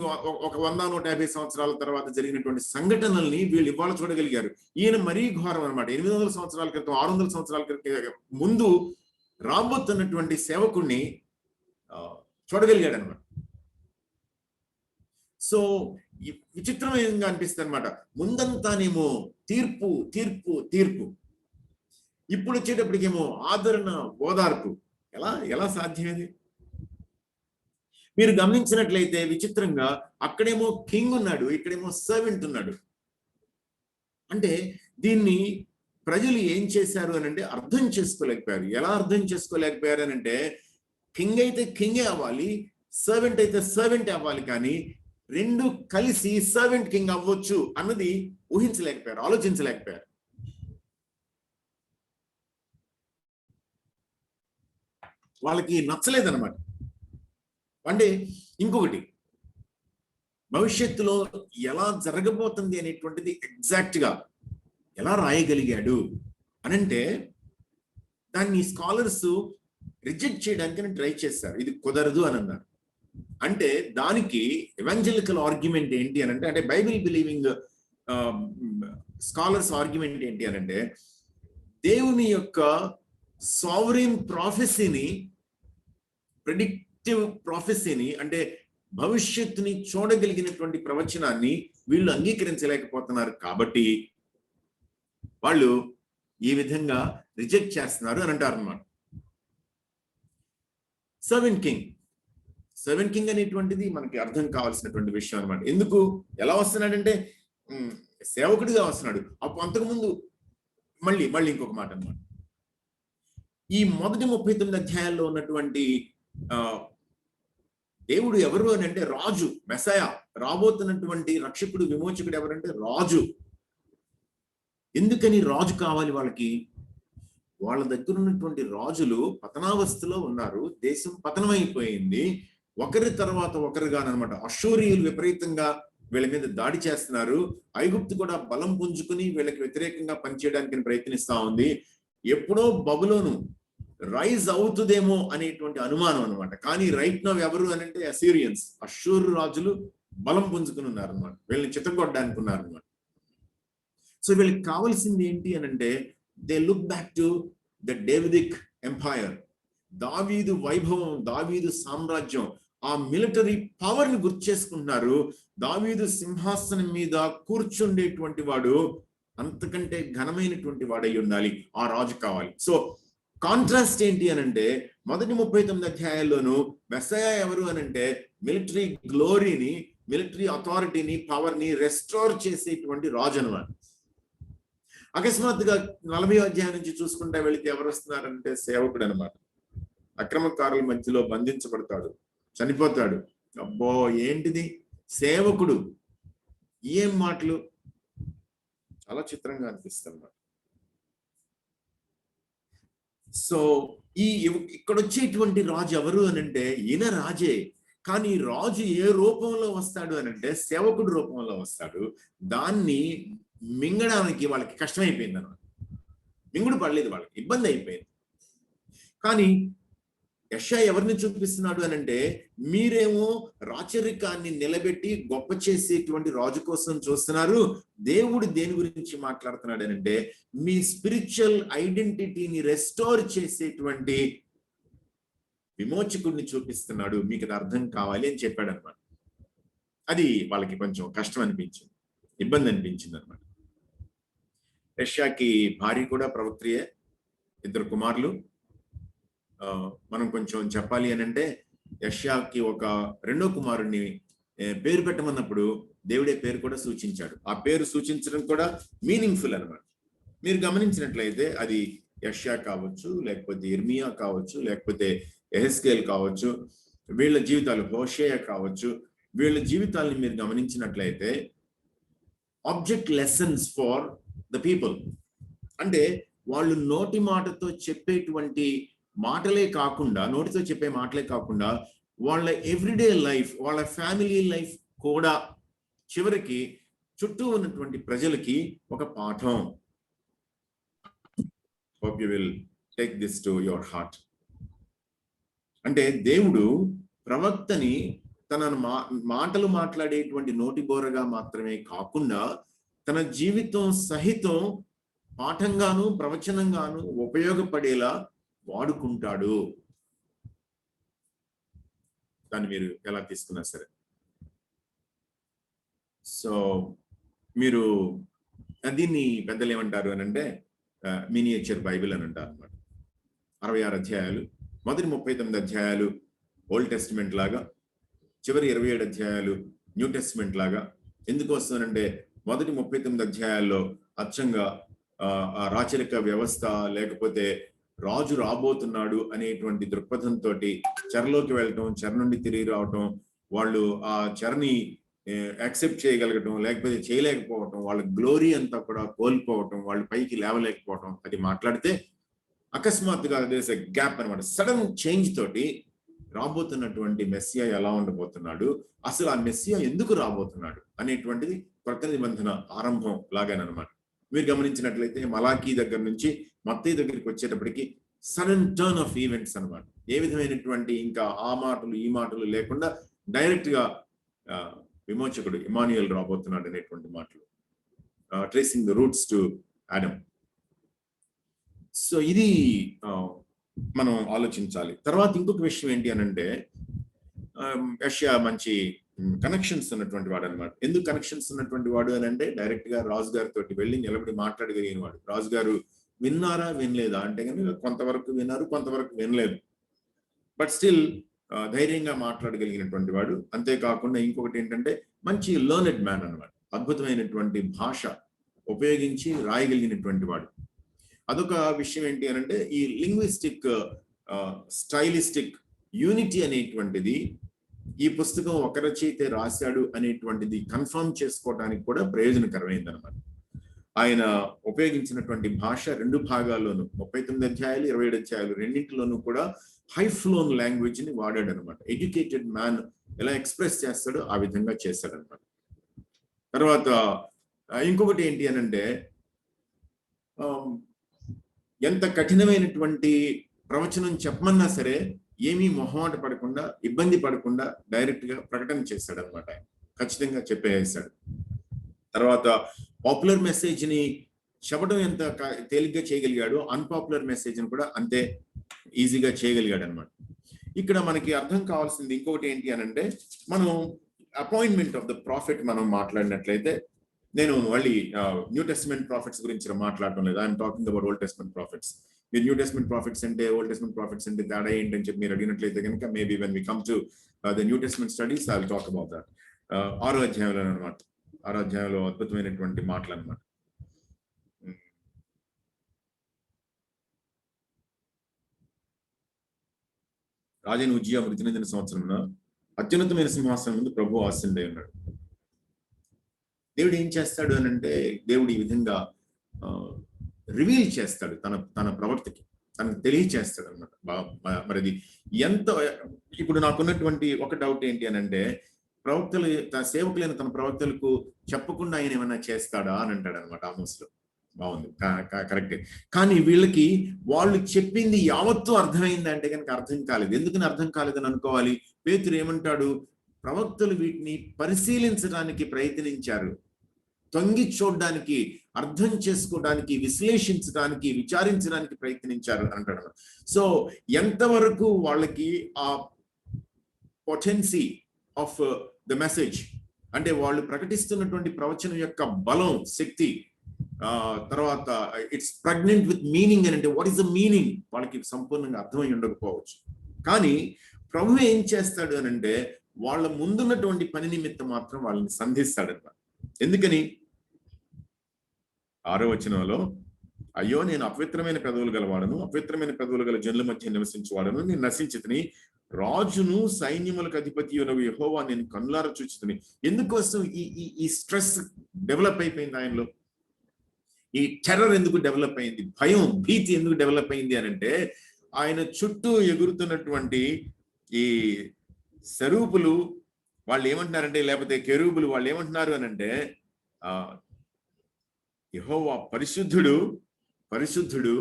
ఒక 100-150 సంవత్సరాల తర్వాత జరిగినటువంటి సంఘటనల్ని వీళ్ళు ఇవాళ చూడగలిగారు. ఈయన మరీ ఘోరం అనమాట. 800 సంవత్సరాల క్రితం, 600 సంవత్సరాల క్రితం ముందు రాబోతున్నటువంటి సేవకుణ్ణి చూడగలిగాడు అనమాట. సో విచిత్రమంగా అనిపిస్తుంది అనమాట. ముందంతానేమో తీర్పు తీర్పు తీర్పు, ఇప్పుడు వచ్చేటప్పటికేమో ఆదరణ ఓదార్పు. ఎలా సాధ్యమేది? మీరు గమనించినట్లయితే విచిత్రంగా అక్కడేమో కింగ్ ఉన్నాడు, ఇక్కడేమో సర్వెంట్ ఉన్నాడు. అంటే దీన్ని ప్రజలు ఏం చేశారు అని అంటే అర్థం చేసుకోలేకపోయారు. ఎలా అర్థం చేసుకోలేకపోయారు అని అంటే కింగ్ అయితే కింగే అవ్వాలి, సర్వెంట్ అయితే సర్వెంట్ అవ్వాలి, కానీ రెండు కలిసి సర్వెంట్ కింగ్ అవ్వచ్చు అన్నది ఊహించలేకపోయారు, ఆలోచించలేకపోయారు. వాళ్ళకి నచ్చలేదన్నమాట. అంటే ఇంకొకటి, భవిష్యత్తులో ఎలా జరగబోతుంది అనేటువంటిది ఎగ్జాక్ట్ గా ఎలా రాయగలిగాడు అనంటే దాన్ని స్కాలర్స్ రిజెక్ట్ చేయడానికి ట్రై చేశారు. ఇది కుదరదు అని అన్నారు. అంటే దానికి ఎవాంజలికల్ ఆర్గ్యుమెంట్ ఏంటి అని అంటే బైబిల్ బిలీవింగ్ స్కాలర్స్ ఆర్గ్యుమెంట్ ఏంటి అని అంటే దేవుని యొక్క సావరీన్ ప్రాఫెసీని, ప్రెడిక్టివ్ ప్రాఫెసీని, అంటే భవిష్యత్తుని చూడగలిగినటువంటి ప్రవచనాన్ని వీళ్ళు అంగీకరించలేకపోతున్నారు. కాబట్టి వాళ్ళు ఈ విధంగా రిజెక్ట్ చేస్తున్నారు అని అంటారు అన్నమాట. సర్వెంట్ కింగ్ అనేటువంటిది మనకి అర్థం కావాల్సినటువంటి విషయం అనమాట. ఎందుకు ఎలా వస్తున్నాడంటే సేవకుడిగా వస్తున్నాడు. అంతకుముందు మళ్ళీ ఇంకొక మాట అన్నమాట. ఈ మొదటి 39 అధ్యాయాల్లో ఉన్నటువంటి దేవుడు ఎవరు అని అంటే రాజు, మెస్సయా, రాబోతున్నటువంటి రక్షకుడు, విమోచకుడు ఎవరంటే రాజు. ఎందుకని రాజు కావాలి వాళ్ళకి? వాళ్ళ దగ్గర ఉన్నటువంటి రాజులు పతనావస్థలో ఉన్నారు, దేశం పతనమైపోయింది, ఒకరి తర్వాత ఒకరుగానమాట. అషూరియులు విపరీతంగా వీళ్ళ మీద దాడి చేస్తున్నారు, ఐగుప్తు కూడా బలం పుంజుకుని వీళ్ళకి వ్యతిరేకంగా పనిచేయడానికి ప్రయత్నిస్తా ఉంది. ఎప్పుడో బబులోను రైజ్ అవుతుందేమో అనేటువంటి అనుమానం అనమాట. కానీ రైట్ నౌ ఎవరు అని అంటే అసీరియన్స్, అషూరు రాజులు బలం పుంజుకుని ఉన్నారనమాట, వీళ్ళని చిత్తగొట్టడానికి ఉన్నారనమాట. సో వీళ్ళకి కావాల్సింది ఏంటి అని అంటే they look back to the Davidic empire, దావీదు వైభవం, దావీదు సామ్రాజ్యం, ఆ మిలిటరీ పవర్ ని గుర్తు చేసుకుంటున్నారు. దావీదు సింహాసనం మీద కూర్చుండేటువంటి వాడు అంతకంటే ఘనమైనటువంటి వాడై ఉండాలి, ఆ రాజు కావాలి. సో కాంట్రాస్ట్ ఏంటి అని అంటే మొదటి 39 అధ్యాయాల్లోనూ మెస్సయా ఎవరు అని అంటే మిలిటరీ గ్లోరీని, మిలిటరీ అథారిటీని, పవర్ ని రెస్టోర్ చేసేటువంటి రాజు అనమాట. అకస్మాత్తుగా 40వ అధ్యాయం నుంచి చూసుకుంటే వెళితే ఎవరు వస్తున్నారంటే సేవకుడు అనమాట. అక్రమకారుల మధ్యలో బంధించబడతాడు, చనిపోతాడు. అబ్బో ఏంటిది సేవకుడు, ఏం మాటలు! చాలా చిత్రంగా అనిపిస్తుంది. సో ఇక్కడ వచ్చేటువంటి రాజు ఎవరు అని అంటే ఈయన రాజే, కానీ రాజు ఏ రూపంలో వస్తాడు అని అంటే సేవకుడు రూపంలో వస్తాడు. దాన్ని మింగడానికి వాళ్ళకి కష్టమైపోయింది అన్నమాట. మింగుడు పడలేదు, వాళ్ళకి ఇబ్బంది అయిపోయింది. కానీ యెషయా ఎవరిని చూపిస్తున్నాడు అని అంటే మీరేమో రాచరికాన్ని నిలబెట్టి గొప్ప చేసేటువంటి రాజు కోసం చూస్తున్నారు, దేవుడు దేని గురించి మాట్లాడుతున్నాడు అని అంటే మీ స్పిరిచువల్ ఐడెంటిటీని రెస్టోర్ చేసేటువంటి విమోచకుడిని చూపిస్తున్నాడు, మీకు అది అర్థం కావాలి అని చెప్పాడు అనమాట. అది వాళ్ళకి కొంచెం కష్టం అనిపించింది, ఇబ్బంది అనిపించింది అనమాట. యెషయాకి భార్య కూడా ప్రవక్త్రియే, 2 కుమారులు. మనం కొంచెం చెప్పాలి అని అంటే యెషయాకి ఒక 2వ కుమారుడిని పేరు పెట్టమన్నప్పుడు దేవుడే పేరు కూడా సూచించాడు. ఆ పేరు సూచించడం కూడా మీనింగ్ఫుల్ అనమాట. మీరు గమనించినట్లయితే అది యెషయా కావచ్చు, లేకపోతే ఇర్మియా కావచ్చు, లేకపోతే యెహెజ్కేల్ కావచ్చు, వీళ్ళ జీవితాలు, హోషేయ కావచ్చు, వీళ్ళ జీవితాలను మీరు గమనించినట్లయితే object lessons for the people. అంటే వాళ్ళు నోటి మాటతో చెప్పేటువంటి మాటలే కాకుండా, నోటితో చెప్పే మాటలే కాకుండా వాళ్ళ ఎవ్రీడే లైఫ్, వాళ్ళ ఫ్యామిలీ లైఫ్ కూడా చివరికి చుట్టూ ఉన్నటువంటి ప్రజలకి ఒక పాఠం. Hope you will take this to your heart. అంటే దేవుడు ప్రవక్తని తన మాటలు మాట్లాడేటువంటి నోటిబోరగా మాత్రమే కాకుండా తన జీవితం సహితం పాఠంగాను ప్రవచనంగాను ఉపయోగపడేలా వాడుకుంటాడు. దాన్ని మీరు ఎలా తీసుకున్నా సరే. సో మీరు దీన్ని పెద్దలు ఏమంటారు అని అంటే మినియేచర్ బైబిల్ అని అంటారు అనమాట. 66 అధ్యాయాలు, మొదటి 39 అధ్యాయాలు ఓల్డ్ టెస్టిమెంట్ లాగా, చివరి 27 అధ్యాయాలు న్యూ టెస్టిమెంట్ లాగా. ఎందుకు వస్తుందంటే మొదటి 39 అధ్యాయాల్లో అచ్చంగా రాచరిక వ్యవస్థ లేకపోతే రాజు రాబోతున్నాడు అనేటువంటి దృక్పథంతో చెరలోకి వెళ్ళటం, చెర నుండి తిరిగి రావటం, వాళ్ళు ఆ చెరని యాక్సెప్ట్ చేయగలగటం లేకపోతే చేయలేకపోవటం, వాళ్ళ గ్లోరీ అంతా కూడా కోల్పోవటం, వాళ్ళు పైకి లేవలేకపోవటం, అది మాట్లాడితే అకస్మాత్తుగా గ్యాప్ అనమాట. సడన్ చేంజ్ తోటి రాబోతున్నటువంటి మెస్సియా ఎలా ఉండబోతున్నాడు, అసలు ఆ మెస్సియా ఎందుకు రాబోతున్నాడు అనేటువంటిది కొత్త నిబంధన ఆరంభం లాగానమాట. మీరు గమనించినట్లయితే మలాకీ దగ్గర నుంచి మత్తయి దగ్గరికి వచ్చేటప్పటికి సడన్ టర్న్ ఆఫ్ ఈవెంట్స్ అనమాట. ఏ విధమైనటువంటి ఇంకా ఆ మాటలు ఈ మాటలు లేకుండా డైరెక్ట్ గా విమోచకుడు ఇమాన్యుయల్ రాబోతున్నాడు అనేటువంటి మాటలు, tracing the roots to Adam. So ఇది మనం ఆలోచించాలి. తర్వాత ఇంకొక విషయం ఏంటి అని అంటే యెషయా మంచి కనెక్షన్స్ ఉన్నటువంటి వాడు అనమాట. ఎందుకు కనెక్షన్స్ ఉన్నటువంటి వాడు అని అంటే డైరెక్ట్ గా రాజు గారితో వెళ్ళి నిలబడి మాట్లాడగలిగిన వాడు. రాజు గారు విన్నారా వినలేదా అంటే కనుక కొంతవరకు విన్నారు, కొంతవరకు వినలేదు, బట్ స్టిల్ ధైర్యంగా మాట్లాడగలిగినటువంటి వాడు. అంతేకాకుండా ఇంకొకటి ఏంటంటే మంచి లర్నెడ్ మ్యాన్ అనమాట. అద్భుతమైనటువంటి భాష ఉపయోగించి రాయగలిగినటువంటి వాడు. అదొక విషయం ఏంటి అని అంటే ఈ లింగ్విస్టిక్ స్టైలిస్టిక్ యూనిటీ అనేటువంటిది ఈ పుస్తకం ఒక రచయితే రాశాడు అనేటువంటిది కన్ఫర్మ్ చేసుకోవడానికి కూడా ప్రయోజనకరమైంది అనమాట. ఆయన ఉపయోగించినటువంటి భాష 2 భాగాల్లోనూ 39 అధ్యాయాలు 27 అధ్యాయాలు రెండింటిలోనూ కూడా హై ఫ్లోన్ లాంగ్వేజ్ ని వాడాడు అనమాట. ఎడ్యుకేటెడ్ మ్యాన్ ఎలా ఎక్స్ప్రెస్ చేస్తాడో ఆ విధంగా చేశాడు అనమాట. తర్వాత ఇంకొకటి ఏంటి అని అంటే ఎంత కఠినమైనటువంటి ప్రవచనం చెప్పమన్నా సరే ఏమీ మొహమాట పడకుండా ఇబ్బంది పడకుండా డైరెక్ట్ గా ప్రకటన చేశాడు అనమాట. ఖచ్చితంగా చెప్పేసాడు. తర్వాత పాపులర్ మెసేజ్ ని చెప్పడం ఎంత తేలిగ్గా చేయగలిగాడు, అన్పాపులర్ మెసేజ్ ని కూడా అంతే ఈజీగా చేయగలిగాడు అనమాట. ఇక్కడ మనకి అర్థం కావాల్సింది ఇంకొకటి ఏంటి అని అంటే మనం అపాయింట్మెంట్ ఆఫ్ ద ప్రాఫిట్ మనం మాట్లాడినట్లయితే, నేను మళ్ళీ న్యూ టెస్టిమెంట్ ప్రాఫిట్స్ గురించి మాట్లాడటం లేదు, I'm talking about old testament prophets. మీరు న్యూ టెస్టిమెంట్ ప్రాఫిట్స్ అంటే ఓల్డ్ టెస్టిమెంట్ ప్రాఫిట్స్ అంటే తేడా ఏంటని చెప్పి మీరు అడిగినట్లయితే కనుక maybe when we come to the new testament studies I will talk about that. 6వ అధ్యాయంలో అనమాట. 6వ అధ్యాయంలో అద్భుతమైనటువంటి మాటలు అనమాట. రాజైన ఉజ్జియా మృతి చెందిన సంవత్సరంలో అత్యున్నతమైన సింహాసనం ముందు ప్రభు ఆసీనుడై ఉన్నాడు. దేవుడు ఏం చేస్తాడు అని అంటే దేవుడు ఈ విధంగా రివీల్ చేస్తాడు తన ప్రవర్తికి, తనకు తెలియచేస్తాడు అనమాట. మరి అది ఎంత ఇప్పుడు నాకున్నటువంటి ఒక డౌట్ ఏంటి అని అంటే ప్రవక్తలు తన సేవకులైన తన ప్రవక్తలకు చెప్పకుండా ఆయన ఏమైనా చేస్తాడా అని అంటాడు అనమాట ఆమోస్లో. బాగుంది, కరెక్టే. కానీ వీళ్ళకి వాళ్ళు చెప్పింది యావత్తు అర్థమైంది అంటే కనుక అర్థం కాలేదు. ఎందుకని అర్థం కాలేదని అనుకోవాలి? పేతురు ఏమంటాడు? ప్రవక్తలు వీటిని పరిశీలించడానికి ప్రయత్నించారు, తొంగి చూడడానికి, అర్థం చేసుకోవడానికి, విశ్లేషించడానికి, విచారించడానికి ప్రయత్నించారు అంటాడు. సో ఎంతవరకు వాళ్ళకి ఆ పొటెన్సీ ఆఫ్ ద మెసేజ్ అంటే వాళ్ళు ప్రకటిస్తున్నటువంటి ప్రవచనం యొక్క బలం, శక్తి, తర్వాత ఇట్స్ ప్రెగ్నెంట్ విత్ మీనింగ్ అని అంటే వాట్ ఈస్ ద మీనింగ్ వాళ్ళకి సంపూర్ణంగా అర్థమై ఉండకపోవచ్చు. కానీ ప్రభు ఏం చేస్తాడు అని అంటే వాళ్ళ ముందున్నటువంటి పని నిమిత్తం మాత్రం వాళ్ళని సంధిస్తాడన్నమాట. ఎందుకని? 6వ వచనంలో అయ్యో నేను అపవిత్రమైన పెదవులు గలవాడను, అపవిత్రమైన పెదవులు గల జనుల మధ్య నివసించేవాడను, నేను నశించితిని, రాజును సైన్యములకు అధిపతి యెహోవా నేను కన్నులారా చూచితిని. ఎందుకోసం ఈ స్ట్రెస్ డెవలప్ అయిపోయింది ఆయనలో? ఈ టెర్రర్ ఎందుకు డెవలప్ అయింది? భయం, భీతి ఎందుకు డెవలప్ అయింది అని అంటే ఆయన చుట్టూ ఎగురుతున్నటువంటి ఈ సరూపులు వాళ్ళు ఏమంటున్నారంటే, లేకపోతే కెరూబులు వాళ్ళు ఏమంటున్నారు అని అంటే యెహోవా పరిశుద్ధుడు, పరిశుద్ధుడు,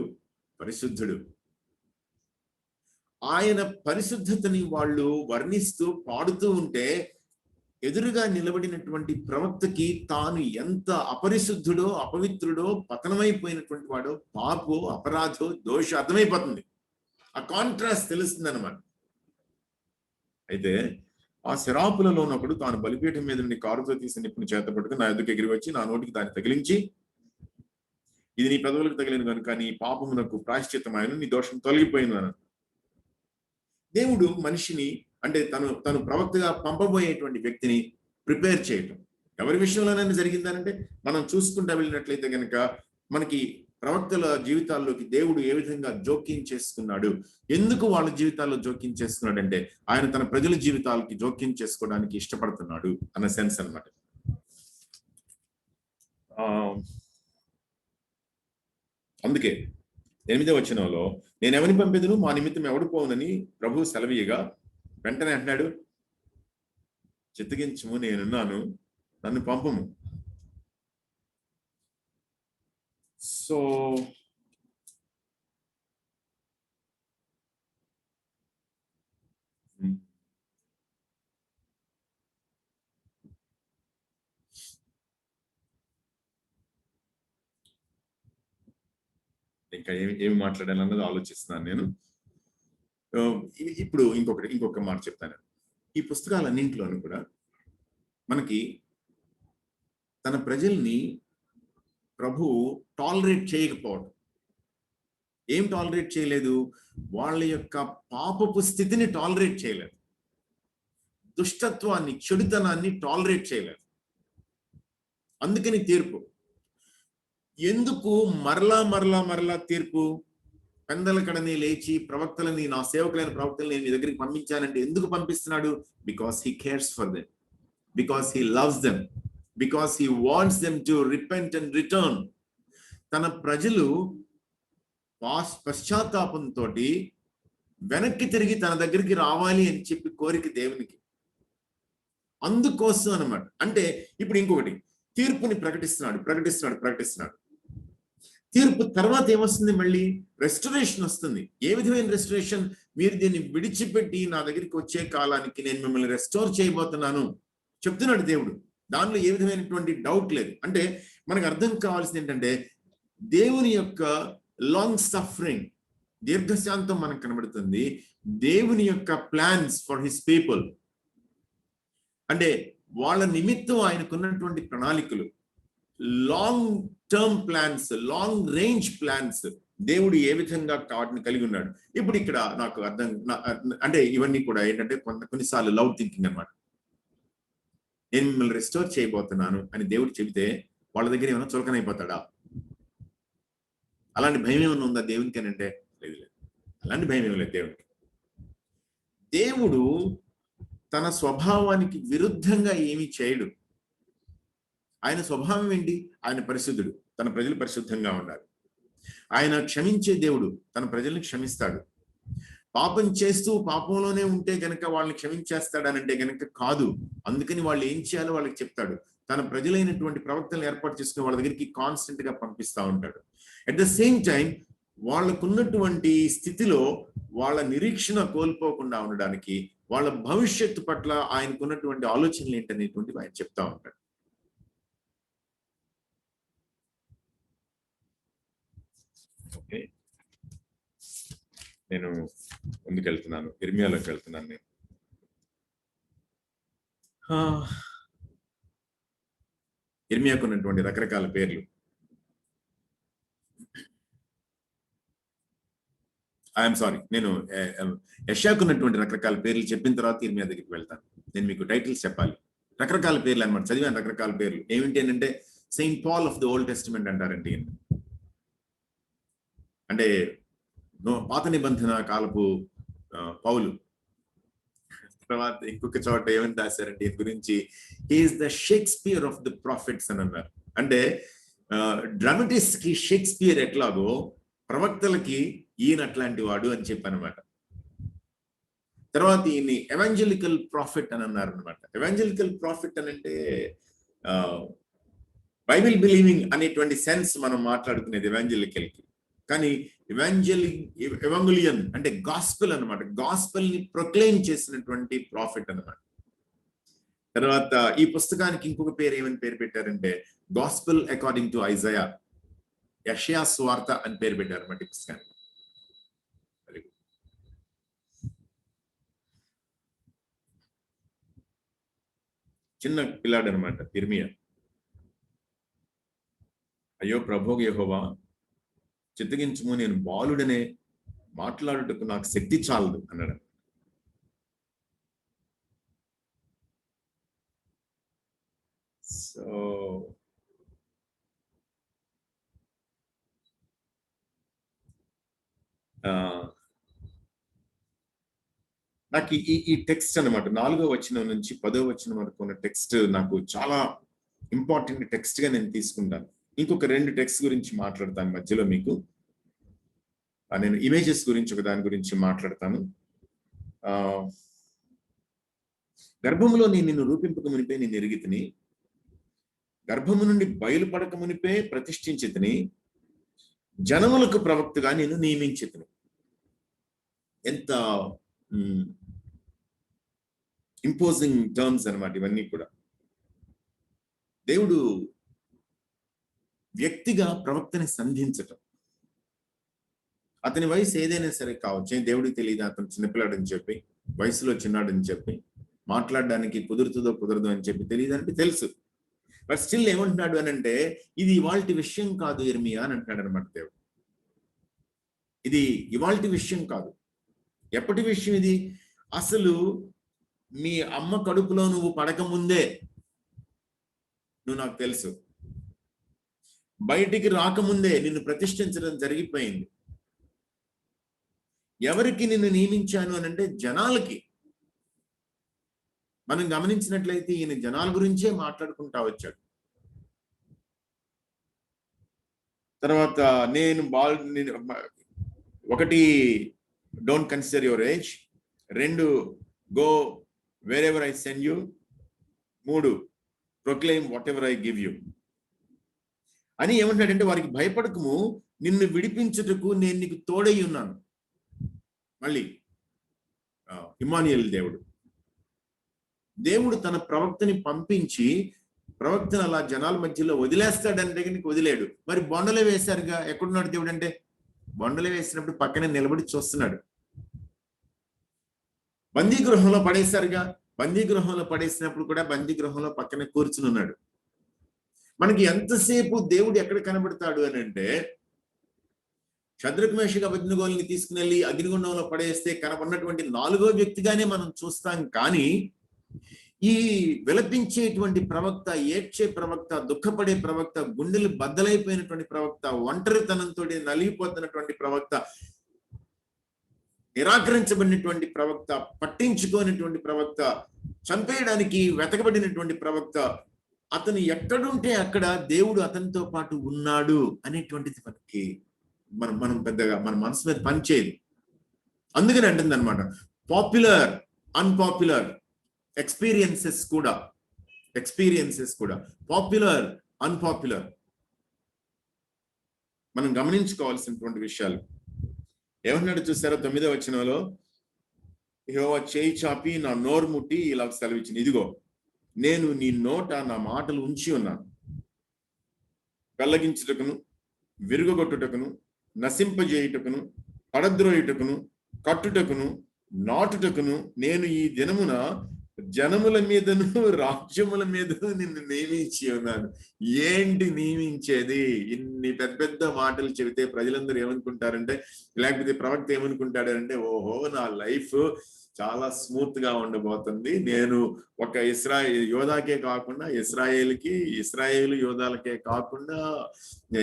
పరిశుద్ధుడు. ఆయన పరిశుద్ధతని వాళ్ళు వర్ణిస్తూ పాడుతూ ఉంటే ఎదురుగా నిలబడినటువంటి ప్రవక్తకి తాను ఎంత అపరిశుద్ధుడో, అపవిత్రుడో, పతనమైపోయినటువంటి వాడో, పాపో, అపరాధో, దోష అర్థమైపోతుంది. ఆ కాంట్రాస్ట్ తెలుస్తుంది అనమాట. అయితే ఆ శరాపులలో ఉన్నప్పుడు తాను బలిపీఠం మీద నుండి కారుతో తీసిన నిప్పుని చేత పట్టుకుని నా ఎదుకు ఎగిరి వచ్చి నా నోటికి దాన్ని తగిలించి, ఇది నీ పెదవులకు తగిలిన కనుక నీ పాపమునకు ప్రాయశ్చిత్తమైన నీ దోషం తొలగిపోయింది అన్నాడు. దేవుడు మనిషిని, అంటే తను ప్రవక్తగా పంపబోయేటువంటి వ్యక్తిని ప్రిపేర్ చేయటం ఎవరి విషయంలోనైనా జరిగిందనంటే మనం చూసుకుంటూ వెళ్ళినట్లయితే కనుక మనకి ప్రవక్తల జీవితాల్లోకి దేవుడు ఏ విధంగా జోక్యం చేసుకున్నాడు, ఎందుకు వాళ్ళ జీవితాల్లో జోక్యం చేసుకున్నాడంటే ఆయన తన ప్రజల జీవితాలకి జోక్యం చేసుకోవడానికి ఇష్టపడుతున్నాడు అన్న సెన్స్ అన్నమాట. అందుకే 8వ వచనంలో నేను ఎవరిని పంపెదను, మా నిమిత్తం ఎవడు పోవునని ప్రభు సెలవీయగా వెంటనే అంటున్నాడు, చిత్తగించుము, నేనున్నాను, నన్ను పంపము. సో ఇంకా ఏమి మాట్లాడాలన్నది ఆలోచిస్తున్నాను నేను. ఇప్పుడు ఇంకొక మాట చెప్తాను. ఈ పుస్తకాలన్నింటిలోనూ కూడా మనకి తన ప్రజల్ని ప్రభు టాలరేట్ చేయకపోవడం. ఏం టాలరేట్ చేయలేదు? వాళ్ళ యొక్క పాపపు స్థితిని టాలరేట్ చేయలేదు, దుష్టత్వాన్ని, చెడుతనాన్ని టాలరేట్ చేయలేదు. అందుకని తీర్పు. ఎందుకు మరలా తీర్పు? పెందల కడని లేచి ప్రవక్తలని, నా సేవకులైన ప్రవక్తలని నేను దగ్గరికి పంపించానంటే ఎందుకు పంపిస్తున్నాడు? Because he cares for them, because he loves them, because he wants them to repent and return. తన ప్రజలు పశ్చాత్తాపంతో వెనక్కి తిరిగి తన దగ్గరికి రావాలి అని చెప్పి కోరిక దేవునికి. అందుకోసం అన్నమాట. అంటే ఇప్పుడు ఇంకొకటి, తీర్పుని ప్రకటిస్తున్నాడు. తీర్పు తర్వాత ఏమొస్తుంది? మళ్ళీ రెస్టరేషన్ వస్తుంది. ఏ విధమైన రెస్టరేషన్? మీరు దీన్ని విడిచిపెట్టి నా దగ్గరికి వచ్చే కాలానికి నేను మిమ్మల్ని రెస్టోర్ చేయబోతున్నాను చెప్తున్నాడు దేవుడు. దానిలో ఏ విధమైనటువంటి డౌట్ లేదు. అంటే మనకు అర్థం కావాల్సింది ఏంటంటే దేవుని యొక్క లాంగ్ సఫరింగ్, దీర్ఘశాంతం మనకు కనబడుతుంది. దేవుని యొక్క ప్లాన్స్ ఫర్ హిస్ పీపుల్, అంటే వాళ్ళ నిమిత్తం ఆయనకున్నటువంటి ప్రణాళికలు, long term plans, long range plans దేవుడు ఏ విధంగా వాటిని కలిగి ఉన్నాడు. ఇప్పుడు ఇక్కడ నాకు అర్థం, అంటే ఇవన్నీ కూడా ఏంటంటే కొన్నిసార్లు లవ్ థింకింగ్ అన్నమాట. నేను మిమ్మల్ని రెస్టోర్ చేయబోతున్నాను అని దేవుడు చెబితే వాళ్ళ దగ్గర ఏమైనా చులకనైపోతాడా? అలాంటి భయం ఏమైనా ఉందా దేవునికి అని అంటే లేదు, అలాంటి భయం ఏమి లేదు దేవుడికి. దేవుడు తన స్వభావానికి విరుద్ధంగా ఏమీ చేయడు. ఆయన స్వభావం ఏంటి? ఆయన పరిశుద్ధుడు, తన ప్రజలు పరిశుద్ధంగా ఉండాలి. ఆయన క్షమించే దేవుడు, తన ప్రజల్ని క్షమిస్తాడు. పాపం చేస్తూ పాపంలోనే ఉంటే గనక వాళ్ళని క్షమించేస్తాడనంటే గనక కాదు. అందుకని వాళ్ళు ఏం చేయాలో వాళ్ళకి చెప్తాడు. తన ప్రజలైనటువంటి ప్రవక్తలను ఏర్పాటు చేసుకుని వాళ్ళ దగ్గరికి కాన్స్టెంట్ గా పంపిస్తా ఉంటాడు. అట్ ద సేమ్ టైం వాళ్ళకున్నటువంటి స్థితిలో వాళ్ళ నిరీక్షణ కోల్పోకుండా ఉండడానికి, వాళ్ళ భవిష్యత్తు పట్ల ఆయనకున్నటువంటి ఆలోచనలు ఏంటనేటువంటివి ఆయన చెప్తా ఉంటాడు. ఓకే, నేను ముందుకెళ్తున్నాను, ఇర్మియాలోకి వెళ్తున్నాను. నేను ఇర్మియాకు ఉన్నటువంటి రకరకాల పేర్లు. ఐఎమ్ సారీ, నేను యెషయాకు ఉన్నటువంటి రకరకాల పేర్లు చెప్పిన తర్వాత ఇర్మియా దగ్గరికి వెళ్తాను. నేను మీకు టైటిల్స్ చెప్పాలి. రకరకాల పేర్లు అనమాట, చదివాను రకరకాల పేర్లు. ఏమిటి అంటే saint Paul of the old testament అంటారండి. అంటే పాత నిబంధన కాలపు పౌలు. తర్వాత ఇంకొక చోట ఏమని రాశారంటే దీని గురించి, he is the Shakespeare of the prophets అని అన్నారు. అంటే డ్రామటిస్ట్ కి షేక్స్పియర్ ఎట్లాగో ప్రవక్తలకి ఈయన అట్లాంటి వాడు అని చెప్పనమాట. తర్వాత ఈయన్ని ఎవాంజలికల్ ప్రాఫిట్ అని అన్నారు అనమాట. ఎవాంజలికల్ ప్రాఫిట్ అని అంటే బైబిల్ బిలీవింగ్ అనేటువంటి సెన్స్ మనం మాట్లాడుకునేది ఎవాంజలికల్ కి. కానీ ఎవాంగులియన్ అంటే గాస్పెల్ అన్నమాట. గాస్పెల్ ని ప్రొక్లెయిమ్ చేసినటువంటి ప్రాఫిట్ అన్నమాట. తర్వాత ఈ పుస్తకానికి ఇంకొక పేరు ఏమని పేరు పెట్టారంటే గాస్పెల్ అకార్డింగ్ టు ఐజయా, యెషయా సువార్త అని పేరు పెట్టారు అన్నమాట ఈ పుస్తకానికి. చిన్న పిల్లాడు అనమాట ఇర్మియా. అయ్యో ప్రభు యెహోవా, చిత్తగించుము, నేను బాలుడనే, మాట్లాడుటకు నాకు శక్తి చాలదు అన్నాడు. సో నాకు ఈ టెక్స్ట్ అనమాట 4వ వచనం నుంచి 10వ వచనం వరకు ఉన్న టెక్స్ట్ నాకు చాలా ఇంపార్టెంట్ టెక్స్ట్ గా నేను తీసుకుంటాను. ఇంకొక 2 టెక్స్ట్ గురించి మాట్లాడతాను మధ్యలో. మీకు నేను ఇమేజెస్ గురించి ఒక దాని గురించి మాట్లాడతాను. గర్భములో నేను నిన్ను రూపింపక మునిపే నేను ఎరిగితిని, గర్భము నుండి బయలుపడక మునిపే ప్రతిష్ఠించితిని, జనములకు ప్రవక్తగా నేను నియమించితిని. ఎంత ఇంపోజింగ్ టర్మ్స్ అన్నమాట ఇవన్నీ కూడా. దేవుడు వ్యక్తిగా ప్రవక్తని సంధించటం. అతని వయసు ఏదైనా సరే కావచ్చు, దేవుడికి తెలియదు అతను చిన్నపిల్లాడని చెప్పి, వయసులో చిన్నాడని చెప్పి, మాట్లాడడానికి కుదురుతుందో కుదరదు అని చెప్పి తెలియదంటే తెలుసు. బట్ స్టిల్ ఏమంటున్నాడు అని అంటే, ఇది ఇవాల్టి విషయం కాదు ఇర్మియా అని అంటున్నాడు అనమాట దేవుడు. ఇది ఇవాల్టి విషయం కాదు. ఎప్పటి విషయం ఇది? అసలు మీ అమ్మ కడుపులో నువ్వు పడకముందే నువ్వు నాకు తెలుసు. బయటికి రాకముందే నిన్ను ప్రతిష్ఠించడం జరిగిపోయింది. ఎవరికి నిన్ను నియమించాను అని అంటే జనాలకి. మనం గమనించినట్లయితే ఈయన జనాల గురించే మాట్లాడుకుంటా వచ్చాడు. తర్వాత నేను ఒకటి, don't consider your age. 2, go where ever I send you. 3, proclaim what ever I give you అని ఏమంటాడంటే, వారికి భయపడకము, నిన్ను విడిపించుటకు నేను నీకు తోడై ఉన్నాను. మళ్ళీ ఇమ్మానుయేల్ దేవుడు తన ప్రవక్తని పంపించి ప్రవక్తను అలా జనాల మధ్యలో వదిలేస్తాడంటే నీకు వదిలేడు. మరి బొండలో వేశారుగా, ఎక్కడున్నాడు దేవుడు అంటే? బొండలో వేసినప్పుడు పక్కనే నిలబడి చూస్తున్నాడు. బందీ గృహంలో పడేశారుగా, బందీ గృహంలో పడేసినప్పుడు కూడా బందీ గృహంలో పక్కనే కూర్చుని ఉన్నాడు. మనకి ఎంతసేపు దేవుడు ఎక్కడ కనబడతాడు అని అంటే, షద్రక్ మేషక్ అబేద్నెగోల్ని తీసుకుని వెళ్ళి అగ్నిగుండంలో పడేస్తే కనబడినటువంటి 4వ వ్యక్తిగానే మనం చూస్తాం. కానీ ఈ విలపించేటువంటి ప్రవక్త, ఏడ్చే ప్రవక్త, దుఃఖపడే ప్రవక్త, గుండెలు బద్దలైపోయినటువంటి ప్రవక్త, ఒంటరితనంతో నలిగిపోతున్నటువంటి ప్రవక్త, నిరాకరించబడినటువంటి ప్రవక్త, పట్టించుకోనటువంటి ప్రవక్త, చంపేయడానికి వెతకబడినటువంటి ప్రవక్త, అతను ఎక్కడుంటే అక్కడ దేవుడు అతనితో పాటు ఉన్నాడు అనేటువంటిది మనకి మనం పెద్దగా మన మనసు మీద పనిచేయదు. అందుకని అంటుంది అనమాట, పాపులర్ అన్పాపులర్ ఎక్స్పీరియన్సెస్ కూడా, పాపులర్ అన్పాపులర్ మనం గమనించుకోవాల్సినటువంటి విషయాలు. ఏమన్నాడు చూసారో 9వ వచనంలో, యెహోవా చేయి చాపి నా నోరు ముట్టి ఇలా సెలవిచ్చింది, ఇదిగో నేను నీ నోట నా మాటలు ఉంచి ఉన్నాను, పెళ్లగించుటకును, విరుగొట్టుటకును, నశింపజేయుటకును, పడద్రోయుటకును, కట్టుటకును, నాటుటకును నేను ఈ దినమున జనముల మీదను రాజ్యముల మీదను నిన్ను నియమించి ఉన్నాను. ఏంటి నియమించేది? ఇన్ని పెద్ద పెద్ద మాటలు చెబితే ప్రజలందరూ ఏమనుకుంటారంటే, లేకపోతే ప్రవక్త ఏమనుకుంటాడంటే, ఓహో నా లైఫ్ చాలా స్మూత్ గా ఉండబోతుంది, నేను ఒక యోధాకే కాకుండా ఇస్రాయేలు యోధాలకే కాకుండా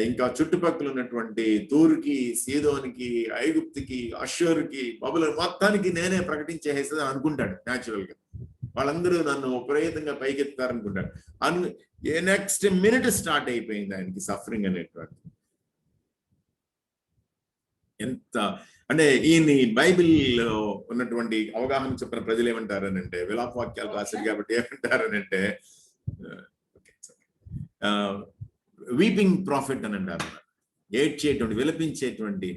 ఇంకా చుట్టుపక్కల ఉన్నటువంటి తూర్కి, సీదోనికి, ఐగుప్తుకి, అష్షూరుకి, బబులోను మొత్తానికి నేనే ప్రకటించేసేది అనుకుంటాడు. న్యాచురల్ గా వాళ్ళందరూ నన్ను విపరీతంగా పైకెత్తారనుకుంటాడు. నెక్స్ట్ మినిట్ స్టార్ట్ అయిపోయింది ఆయనకి సఫరింగ్ అనేటువంటి. ఎంత అంటే ఈయన్ని బైబిల్లో ఉన్నటువంటి అవగాహన చెప్పిన ప్రజలు ఏమంటారనంటే, విలాపవాక్యాలు రాశారు కాబట్టి ఏమంటారనంటే, వీపింగ్ ప్రాఫిట్ అని అంటారు. ఏడ్చేటువంటి, విలపించేటువంటి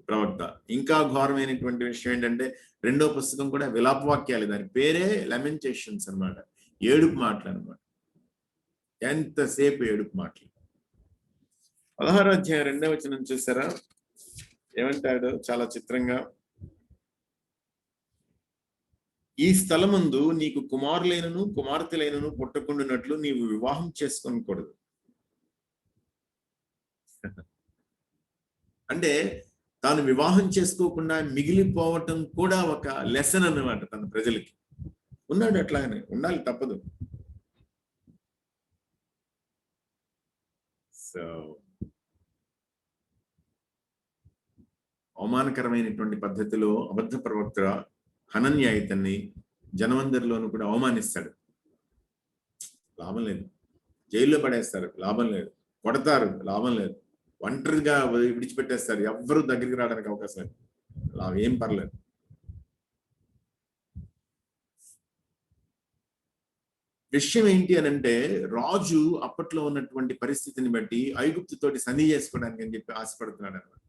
ప్రవక్త. ఇంకా ఘోరమైనటువంటి విషయం ఏంటంటే రెండో పుస్తకం కూడా విలాపవాక్యాలు, దాని పేరే లెమెంటేషన్స్ అన్నమాట, ఏడుపు మాటలు అన్నమాట. ఎంతసేపు ఏడుపు మాటలు. 16వ అధ్యాయం 2వ వచనం చూసారా ఏమంటాడు చాలా చిత్రంగా, ఈ స్థలమందు నీకు కుమారులైనను కుమార్తెలైనను పుట్టకుండానట్లు నీవు వివాహం చేసుకోకూడదు. అంటే తాను వివాహం చేసుకోకుండా మిగిలిపోవటం కూడా ఒక లెసన్ అన్నమాట తన ప్రజలకి. ఉన్నాడు అట్లాగనే, ఉండాలి, తప్పదు. సో అవమానకరమైనటువంటి పద్ధతిలో అబద్ధ ప్రవక్త హనన్య ఇతన్ని జనమందరిలోనూ కూడా అవమానిస్తాడు. లాభం లేదు. జైల్లో పడేస్తారు, లాభం లేదు. కొడతారు, లాభం లేదు. ఒంటరిగా విడిచిపెట్టేస్తారు, ఎవ్వరూ దగ్గరికి రావడానికి అవకాశం లేదు. అలా ఏం పర్లేదు. విషయం ఏంటి అని అంటే, రాజు అప్పట్లో ఉన్నటువంటి పరిస్థితిని బట్టి ఐగుప్తుతోటి సంధి చేసుకోవడానికి అని చెప్పి ఆశపడుతున్నాడు అన్నమాట.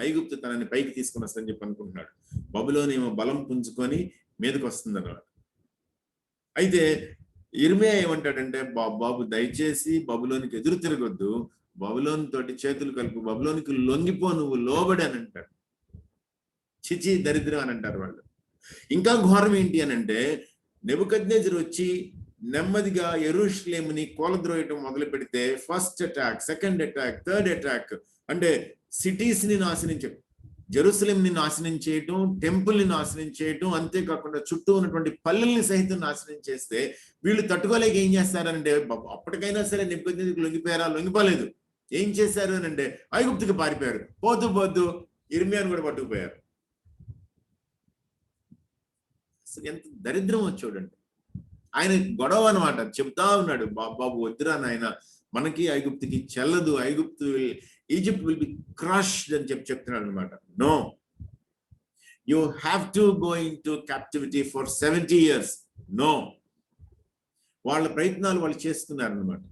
ఐగుప్తు తనని పైకి తీసుకుని వస్తుందని చెప్పి అనుకుంటున్నాడు. బబులోని ఏమో బలం పుంజుకొని మీదకి వస్తుంది అన్నమాట. అయితే ఇర్మియా ఏమంటాడంటే, బాబు దయచేసి బబులోనికి ఎదురు తిరగొద్దు, బబులోని తోటి చేతులు కలుపు, బబులోనికి లొంగిపో, నువ్వు లోబడి అని అంటాడు. చిచి దరిద్రం అని అంటారు వాళ్ళు. ఇంకా ఘోరం ఏంటి అని అంటే, నెబుకద్నెజరు వచ్చి నెమ్మదిగా యెరూషలేముని కూలద్రోయటం మొదలు పెడితే first attack, second attack, third attack, అంటే సిటీస్ ని నాశనం చేయడం, జెరూసలేం ని నాశనం చేయటం, టెంపుల్ ని నాశనం చేయటం, అంతేకాకుండా చుట్టూ ఉన్నటువంటి పల్లెల్ని సహితం నాశనం చేస్తే వీళ్ళు తట్టుకోలేక ఏం చేస్తారంటే, అప్పటికైనా సరే నెబుకద్నెజరుకు లొంగిపోయారా? లొంగిపోలేదు. ఏం చేశారు అని అంటే ఐగుప్తుకి పారిపోయారు. పోతూ పోతూ ఇర్మియాను కూడా పట్టుకుపోయారు. అసలు ఎంత దరిద్రమో చూడండి. ఆయన గొడవ అనమాట, చెప్తా ఉన్నాడు, బాబు వద్దురా నాయన, మనకి ఐగుప్తుకి చెల్లదు, ఈజిప్ట్ విల్ బి క్రష్డ్ అని చెప్తున్నాడు అనమాట. No, you have to going to captivity for 70 years. No, వాళ్ళ ప్రయత్నాలు వాళ్ళు చేస్తున్నారు అనమాట.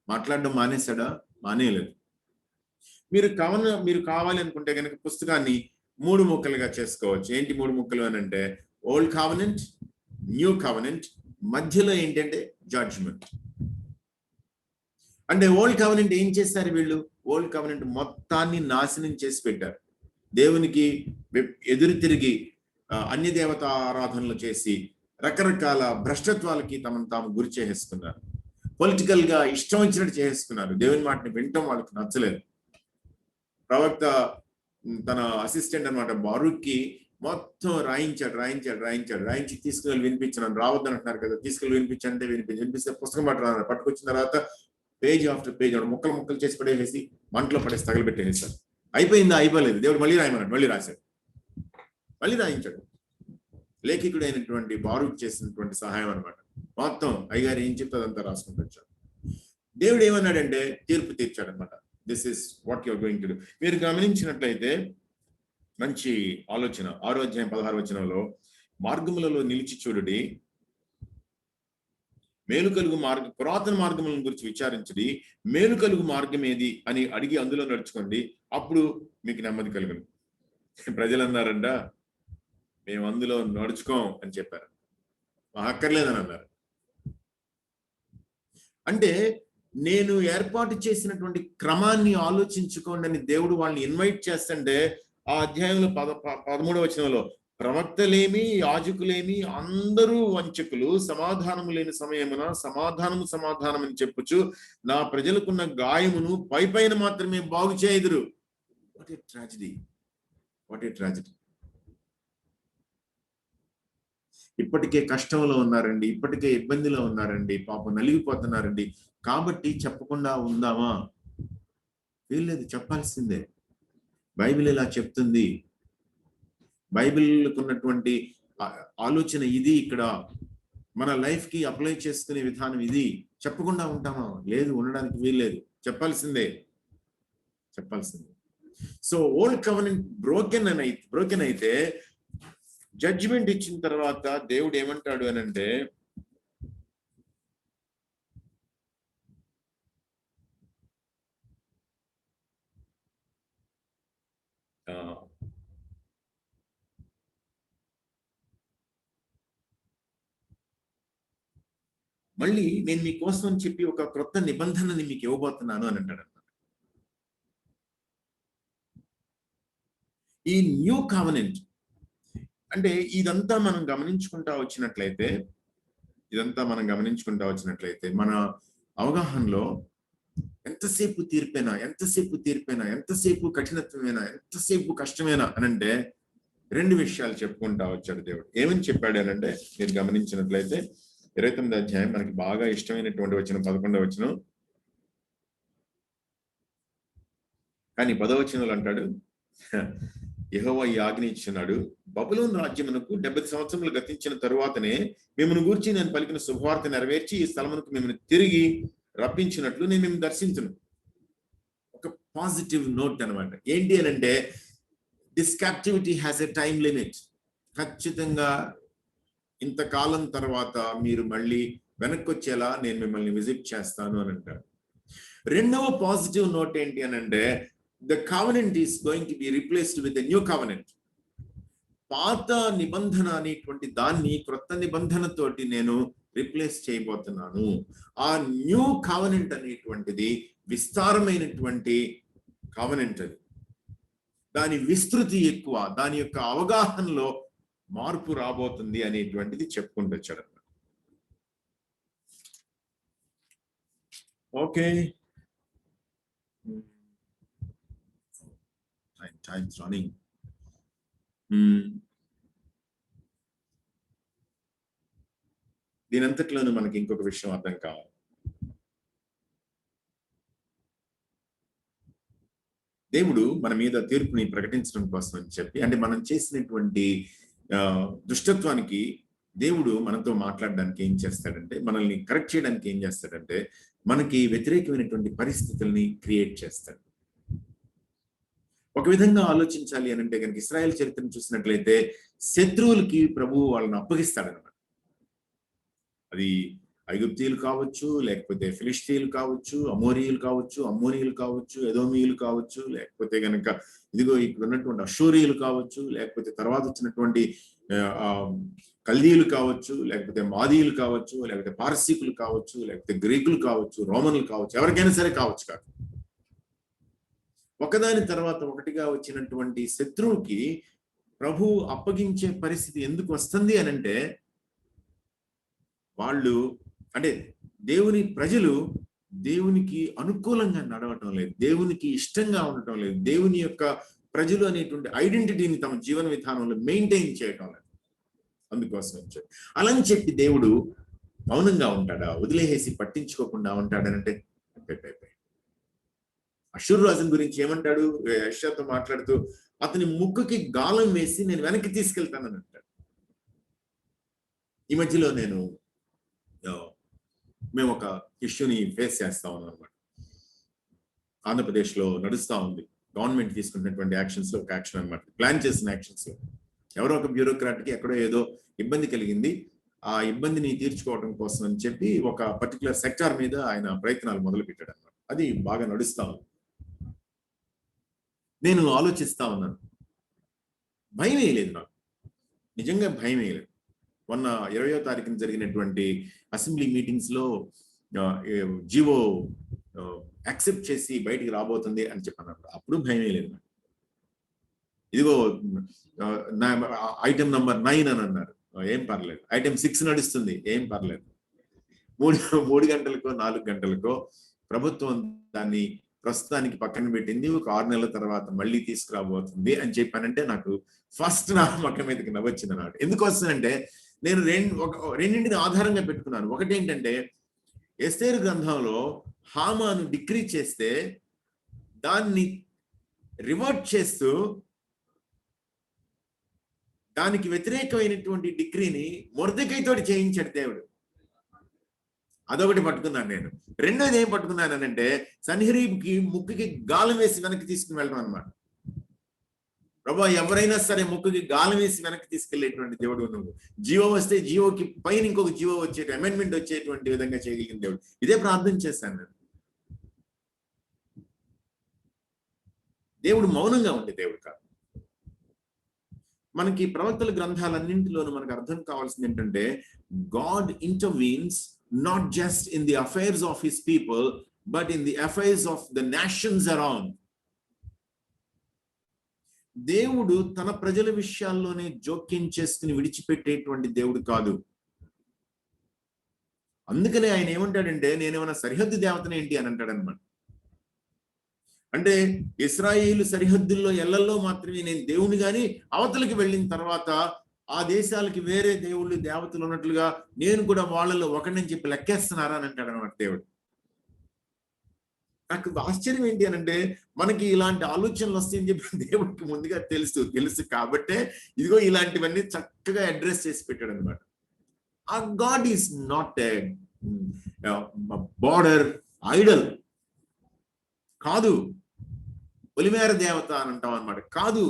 మాట్లాడడం మానేశాడా? మానేయలేదు. మీరు కావాలి అనుకుంటే కనుక పుస్తకాన్ని 3 ముక్కలుగా చేసుకోవచ్చు. ఏంటి 3 ముక్కలు అని అంటే, ఓల్డ్ కావనెంట్, న్యూ కావనెంట్, మధ్యలో ఏంటంటే జడ్జ్మెంట్. అంటే ఓల్డ్ కవెనెంట్ ఏం చేస్తారు వీళ్ళు? ఓల్డ్ కవెనెంట్ మొత్తాన్ని నాశనం చేసి పెట్టారు. దేవునికి ఎదురు తిరిగి అన్య దేవత ఆరాధనలు చేసి రకరకాల భ్రష్టత్వాలకి తమను తాము గురి చేసేస్తున్నారు. పొలిటికల్ గా ఇష్టం వచ్చినట్టు చేసేస్తున్నారు. దేవుని మాటని వినటం వాళ్ళకి నచ్చలేదు. ప్రవక్త తన అసిస్టెంట్ అన్నమాట బారూక్కి మొత్తం రాయించి తీసుకెళ్ళి వినిపించాను. రావద్దని అంటున్నారు కదా, తీసుకెళ్ళి వినిపించంటే వినిపిస్తే పుస్తకం పట్టుకొచ్చిన తర్వాత పేజ్ ఆఫ్టర్ పేజ్ ముక్కలు చేసి పడేసి మంటలో పడేసి తగలబెట్టేసారు. అయిపోయిందా? అయిపోలేదు. దేవుడు మళ్ళీ రాయమన్నాడు, మళ్ళీ రాశాడు, మళ్ళీ రాయించాడు. లేఖికుడు అయినటువంటి బారూక్ చేసినటువంటి సహాయం అనమాట. మొత్తం అయ్యగారు ఏం చెప్తే అదంతా రాసుకుంటూ వచ్చాడు. దేవుడు ఏమన్నాడంటే తీర్పు తీర్చాడు అనమాట. This is what you're going to do. మీరు గమనించినట్లయితే మంచి ఆలోచన. 6వ అధ్యాయం 16వ వచనంలో, మార్గములలో నిలిచి చూడుడి, మేలు కలుగు పురాతన మార్గములను గురించి విచారించడి, మేలు కలుగు మార్గం ఏది అని అడిగి అందులో నడుచుకోండి, అప్పుడు మీకు నెమ్మది కలుగును. ప్రజలు అన్నారంట, మేము అందులో నడుచుకోం అని చెప్పారు. అక్కర్లేదని అన్నారు. అంటే నేను ఏర్పాటు చేసినటువంటి క్రమాన్ని ఆలోచించుకోండి అని దేవుడు వాళ్ళని ఇన్వైట్ చేస్తుంటే, ఆ అధ్యాయంలో 13వ వచనంలో, ప్రవక్తలేమి యాజకులేమి అందరూ వంచకులు, సమాధానము లేని సమయమున సమాధానం అని చెప్పుచు నా ప్రజలకున్న గాయమును పైన మాత్రమే బాగు చేయుదురు. What a tragedy, what a tragedy. ఇప్పటికే కష్టంలో ఉన్నారండి, ఇప్పటికే ఇబ్బందిలో ఉన్నారండి, పాపం నలిగిపోతున్నారండి. కాబట్టి చెప్పకుండా ఉందామా? వీల్లేదు, చెప్పాల్సిందే. బైబిల్ ఇలా చెప్తుంది. బైబిల్కు ఉన్నటువంటి ఆలోచన ఇది. ఇక్కడ మన లైఫ్ కి అప్లై చేసుకునే విధానం ఇది. చెప్పకుండా ఉంటామా? లేదు, ఉండడానికి వీల్లేదు. చెప్పాల్సిందే. సో ఓల్డ్ కవెనెంట్ బ్రోకెన్ అయితే జడ్జిమెంట్ ఇచ్చిన తర్వాత దేవుడు ఏమంటాడు అని అంటే, మళ్ళీ నేను మీకోసం అని చెప్పి ఒక క్రొత్త నిబంధనని మీకు ఇవ్వబోతున్నాను అని అంటాడు. ఈ న్యూ కావనెంట్ అంటే ఇదంతా మనం గమనించుకుంటా వచ్చినట్లయితే మన అవగాహనలో ఎంతసేపు తీర్పేనా, ఎంతసేపు కఠినత్వమేనా, ఎంతసేపు కష్టమేనా అని అంటే 2 విషయాలు చెప్పుకుంటా వచ్చాడు దేవుడు. ఏమని చెప్పాడు అని అంటే మీరు గమనించినట్లయితే 29వ అధ్యాయం మనకి బాగా ఇష్టమైనటువంటి వచనం 11వ వచనం. కానీ 10వ వచనంలో అంటాడు, యెహోవా ఈ ఆజ్ఞ ఇచ్చున్నాడు, బబులోను రాజ్యమునకు 70 సంవత్సరములు గతించిన తరువాతనే మిమ్మల్ని గూర్చి నేను పలికిన శుభవార్త నెరవేర్చి ఈ స్థలమునకు మిమ్మల్ని తిరిగి రప్పించినట్లు నేను మిమ్మల్ని దర్శించును. ఒక పాజిటివ్ నోట్ అనమాట. ఏంటి అని అంటే this captivity has a time limit. ఖచ్చితంగా ఇంతకాలం తర్వాత మీరు మళ్ళీ వెనక్కి వచ్చేలా నేను మిమ్మల్ని విజిట్ చేస్తాను అని అంటారు. రెండవ పాజిటివ్ నోట్ ఏంటి అని అంటే the covenant is going to be replaced with a new covenant. పాత నిబంధన అనేటువంటి దాన్ని క్రొత్త నిబంధనతోటి నేను రిప్లేస్ చేయబోతున్నాను. ఆ న్యూ కావనెంట్ అనేటువంటిది విస్తారమైనటువంటి కావనెంట్. అది దాని విస్తృతి ఎక్కువ, దాని యొక్క అవగాహనలో మార్పు రాబోతుంది అనేటువంటిది చెప్పుకుంటూ వచ్చాడు. Okay, time's running. దీనంతట్లోనూ మనకి ఇంకొక విషయం అర్థం కావాలి. దేవుడు మన మీద తీర్పుని ప్రకటించడం కోసం అని చెప్పి, అంటే మనం చేసినటువంటి దుష్టత్వానికి దేవుడు మనతో మాట్లాడడానికి ఏం చేస్తాడంటే, మనల్ని కరెక్ట్ చేయడానికి ఏం చేస్తాడంటే మనకి వ్యతిరేకమైనటువంటి పరిస్థితుల్ని క్రియేట్ చేస్తాడు. ఒక విధంగా ఆలోచించాలి అని అంటే కనుక ఇశ్రాయేల్ చరిత్రను చూసినట్లయితే శత్రువులకి ప్రభువు వాళ్ళని అప్పగిస్తాడనమాట. అది ఐగుప్తీయులు కావచ్చు, లేకపోతే ఫిలిష్తీయులు కావచ్చు, అమోరీయులు కావచ్చు, అమ్మోనీయులు కావచ్చు, ఎదోమీయులు కావచ్చు, లేకపోతే కనుక ఇదిగో ఇక్కడ ఉన్నటువంటి అషూరీయులు కావచ్చు, లేకపోతే తర్వాత వచ్చినటువంటి కల్దీయులు కావచ్చు, లేకపోతే మాదీయులు కావచ్చు, లేకపోతే పారసీకులు కావచ్చు, లేకపోతే గ్రీకులు కావచ్చు, రోమన్లు కావచ్చు, ఎవరికైనా సరే కావచ్చు. కాదు, ఒకదాని తర్వాత ఒకటిగా వచ్చినటువంటి శత్రువుకి ప్రభు అప్పగించే పరిస్థితి ఎందుకు వస్తుంది అని అంటే, వాళ్ళు అంటే దేవుని ప్రజలు దేవునికి అనుకూలంగా నడవటం లేదు, దేవునికి ఇష్టంగా ఉండటం లేదు, దేవుని యొక్క ప్రజలు అనేటువంటి ఐడెంటిటీని తమ జీవన విధానంలో మెయింటైన్ చేయటం లేదు. అందుకోసం అలా అని చెప్పి దేవుడు మౌనంగా ఉంటాడా, వదిలేసి పట్టించుకోకుండా ఉంటాడనంటే, అషూరు రాజుని గురించి ఏమంటాడు యెషయాతో మాట్లాడుతూ, అతని ముక్కుకి గాలం వేసి నేను వెనక్కి తీసుకెళ్తానని అంటాడు. ఈ మధ్యలో మేము ఒక ఇష్యూని ఫేస్ చేస్తా ఉన్నాం అనమాట. ఆంధ్రప్రదేశ్లో నడుస్తూ ఉంది, గవర్నమెంట్ తీసుకున్నటువంటి యాక్షన్స్ లో ఒక యాక్షన్ అనమాట, ప్లాన్ చేసిన యాక్షన్స్ లో ఎవరో ఒక బ్యూరోక్రాట్కి ఎక్కడో ఏదో ఇబ్బంది కలిగింది. ఆ ఇబ్బందిని తీర్చుకోవడం కోసం అని చెప్పి ఒక పర్టికులర్ సెక్టార్ మీద ఆయన ప్రయత్నాలు మొదలు పెట్టాడు అనమాట. అది బాగా నడుస్తా ఉంది. నేను ఆలోచిస్తా ఉన్నాను, భయం వేయలేదు నాకు, నిజంగా భయం వేయలేదు. మొన్న 20వ తారీఖున జరిగినటువంటి అసెంబ్లీ మీటింగ్స్ లో జీవో యాక్సెప్ట్ చేసి బయటికి రాబోతుంది అని చెప్పన్నప్పుడు అప్పుడు భయం వేయలేదు. ఇదిగో ఐటమ్ నంబర్ 9 అని అన్నారు, ఏం పర్లేదు. ఐటమ్ 6 నడుస్తుంది, ఏం పర్లేదు. 3 గంటలకో 4 గంటలకో ప్రభుత్వం దాన్ని ప్రస్తుతానికి పక్కన పెట్టింది, ఒక 6 నెలల తర్వాత మళ్ళీ తీసుకురాబోతుంది అని చెప్పానంటే నాకు ఫస్ట్ నా మొక్క మీదకి నవ్వొచ్చింది అన్నమాట. ఎందుకు వస్తుందంటే నేను రెండింటిని ఆధారంగా పెట్టుకున్నాను. ఒకటి ఏంటంటే ఎస్తేరు గ్రంథంలో హామాను డిక్రీ చేస్తే దాన్ని రివర్ట్ చేస్తూ దానికి వ్యతిరేకమైనటువంటి డిగ్రీని మొర్దెకైతోటి చేయించాడు దేవుడు. అదొకటి పట్టుకున్నాను నేను. రెండోది ఏం పట్టుకున్నానంటే సన్హెరీబ్కి ముక్కుకి గాలం వేసి వెనక్కి తీసుకుని వెళ్ళడం అనమాట. ప్రభా, ఎవరైనా సరే ముక్కుకి గాలం వేసి వెనక్కి తీసుకెళ్లేటువంటి దేవుడు నువ్వు. జీవో వస్తే జీవోకి పైన ఇంకొక జీవో వచ్చే అమెండ్మెంట్ వచ్చేటువంటి విధంగా చేయగలిగిన దేవుడు. ఇదే ప్రార్థన చేశాను నేను. దేవుడు మౌనంగా ఉండే దేవుడు కాదు. మనకి ప్రవక్తల గ్రంథాలన్నింటిలోనూ మనకు అర్థం కావాల్సింది ఏంటంటే God intervenes not just in the affairs of his people, but in the affairs of the nations around. దేవుడు తన ప్రజల విషయాల్లోనే జోక్యం చేసుకుని విడిచిపెట్టేటువంటి దేవుడు కాదు. అందుకనే ఆయన ఏమంటాడంటే, నేనేమన్నా సరిహద్దు దేవతనే ఏంటి అని అంటాడు అనమాట. అంటే ఇశ్రాయేలు సరిహద్దుల్లో ఎల్లల్లో మాత్రమే నేను దేవుని గాని, అవతలకి వెళ్ళిన తర్వాత ఆ దేశాలకి వేరే దేవుళ్ళు దేవతలు ఉన్నట్లుగా నేను కూడా వాళ్ళలో ఒకడిని చెప్పి లెక్కేస్తున్నారా అని అంటాడు అనమాట దేవుడు. నాకు ఆశ్చర్యం ఏంటి అని అంటే, మనకి ఇలాంటి ఆలోచనలు వస్తాయని చెప్పి దేవుడికి ముందుగా తెలుసు కాబట్టే ఇదిగో ఇలాంటివన్నీ చక్కగా అడ్రస్ చేసి పెట్టాడు అనమాట. ఆ God is not a border Idol కాదు, పొలిమేర దేవత అని అంటాం అనమాట, కాదు,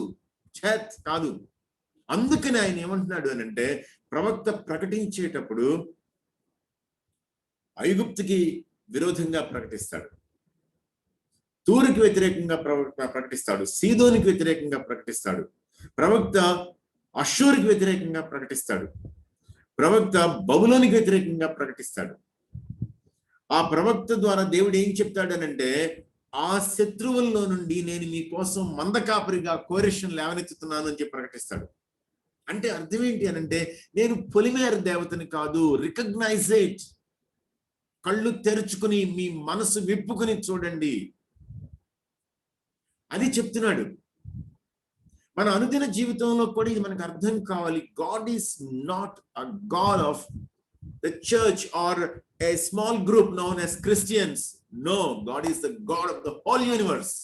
కాదు. అందుకని ఆయన ఏమంటున్నాడు అని అంటే, ప్రవక్త ప్రకటించేటప్పుడు ఐగుప్తుకి విరోధంగా ప్రకటిస్తాడు, తూరుకి వ్యతిరేకంగా ప్రకటిస్తాడు, సీదోనికి వ్యతిరేకంగా ప్రకటిస్తాడు, ప్రవక్త అష్షూరుకి వ్యతిరేకంగా ప్రకటిస్తాడు, ప్రవక్త బబులోనికి వ్యతిరేకంగా ప్రకటిస్తాడు. ఆ ప్రవక్త ద్వారా దేవుడు ఏం చెప్తాడనంటే, ఆ శత్రువుల్లో నుండి నేను మీకోసం మందకాపరిగా కోరెషన్ లేవనెత్తుతున్నాను అని చెప్పి ప్రకటిస్తాడు. అంటే అర్థం ఏంటి అనంటే, నేను పొలిమేర దేవతని కాదు, రికగ్నైజ్ ఇట్. కళ్ళు తెరుచుకుని మీ మనసు విప్పుకుని చూడండి అది చెప్తున్నాడు. మన అనుదిన జీవితంలో కూడా ఇది మనకు అర్థం కావాలి. God is not a God of the church or a small group known as Christians. No, God is the God of the whole universe.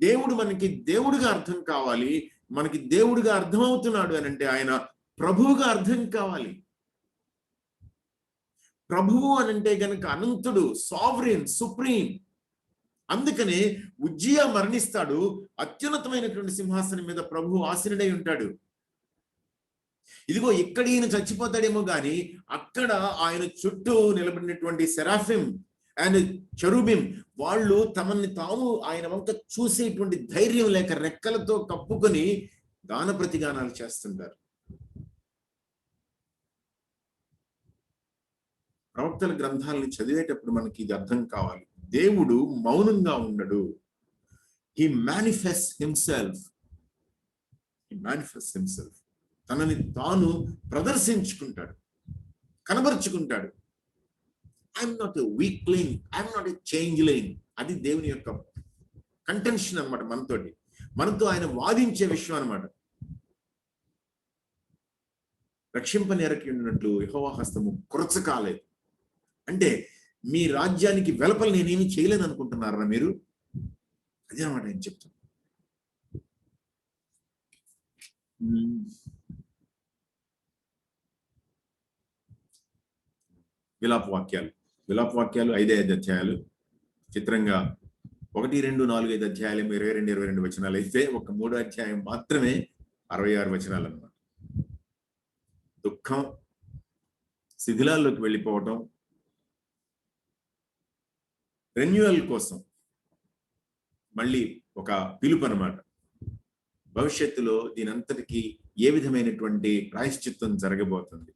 దేవుడు మనకి దేవుడిగా అర్థం కావాలి. మనకి దేవుడిగా అర్థమవుతున్నాడు అని అంటే ఆయన ప్రభువుగా అర్థం కావాలి. ప్రభువు అనంటే గనక అనంతుడు, సావరీన్, సుప్రీం. అందుకనే ఉజ్జియా మరణిస్తాడు, అత్యున్నతమైనటువంటి సింహాసనం మీద ప్రభువు ఆసీనుడై ఉంటాడు. ఇదిగో ఇక్కడ ఈయన చచ్చిపోతాడేమో గాని అక్కడ ఆయన చుట్టూ నిలబడినటువంటి సెరాఫిం అండ్ చెరూబిం వాళ్ళు తమని తాము ఆయన వంక చూసేటువంటి ధైర్యం లేక రెక్కలతో కప్పుకొని గాన ప్రతిగానాలు చేస్తుంటారు. ప్రవక్తల గ్రంథాలను చదివేటప్పుడు మనకి ఇది అర్థం కావాలి. దేవుడు మౌనంగా ఉండడు. He manifest himself. తనని తాను ప్రదర్శించుకుంటాడు, కనబరుచుకుంటాడు. I'm not a weakling, I'm not a changeling. అది దేవుని యొక్క కంటెన్షన్ అనమాట. మనతో ఆయన వాదించే విషయం అనమాట. రక్షింపనేరకి ఉన్నట్లు యెహోవా హస్తము కొరచ కాలేదు. అంటే మీ రాజ్యానికి వెలపలు నేనేమి చేయలేను అనుకుంటున్నారా మీరు? అదే అన్నమాట ఆయన చెప్తాను. విలాప వాక్యాలు 5 అధ్యాయాలు. చిత్రంగా 1, 2, 4, 5 అధ్యాయాలు 22, 22 వచనాలు అయితే ఒక 3వ అధ్యాయం మాత్రమే 66 వచనాలు అన్నమాట. దుఃఖం, శిథిలాల్లోకి వెళ్ళిపోవటం, రెన్యువల్ కోసం మళ్ళీ ఒక పిలుపు అన్నమాట. భవిష్యత్తులో దీనంతటికీ ఏ విధమైనటువంటి ప్రాయశ్చిత్తం జరగబోతుంది,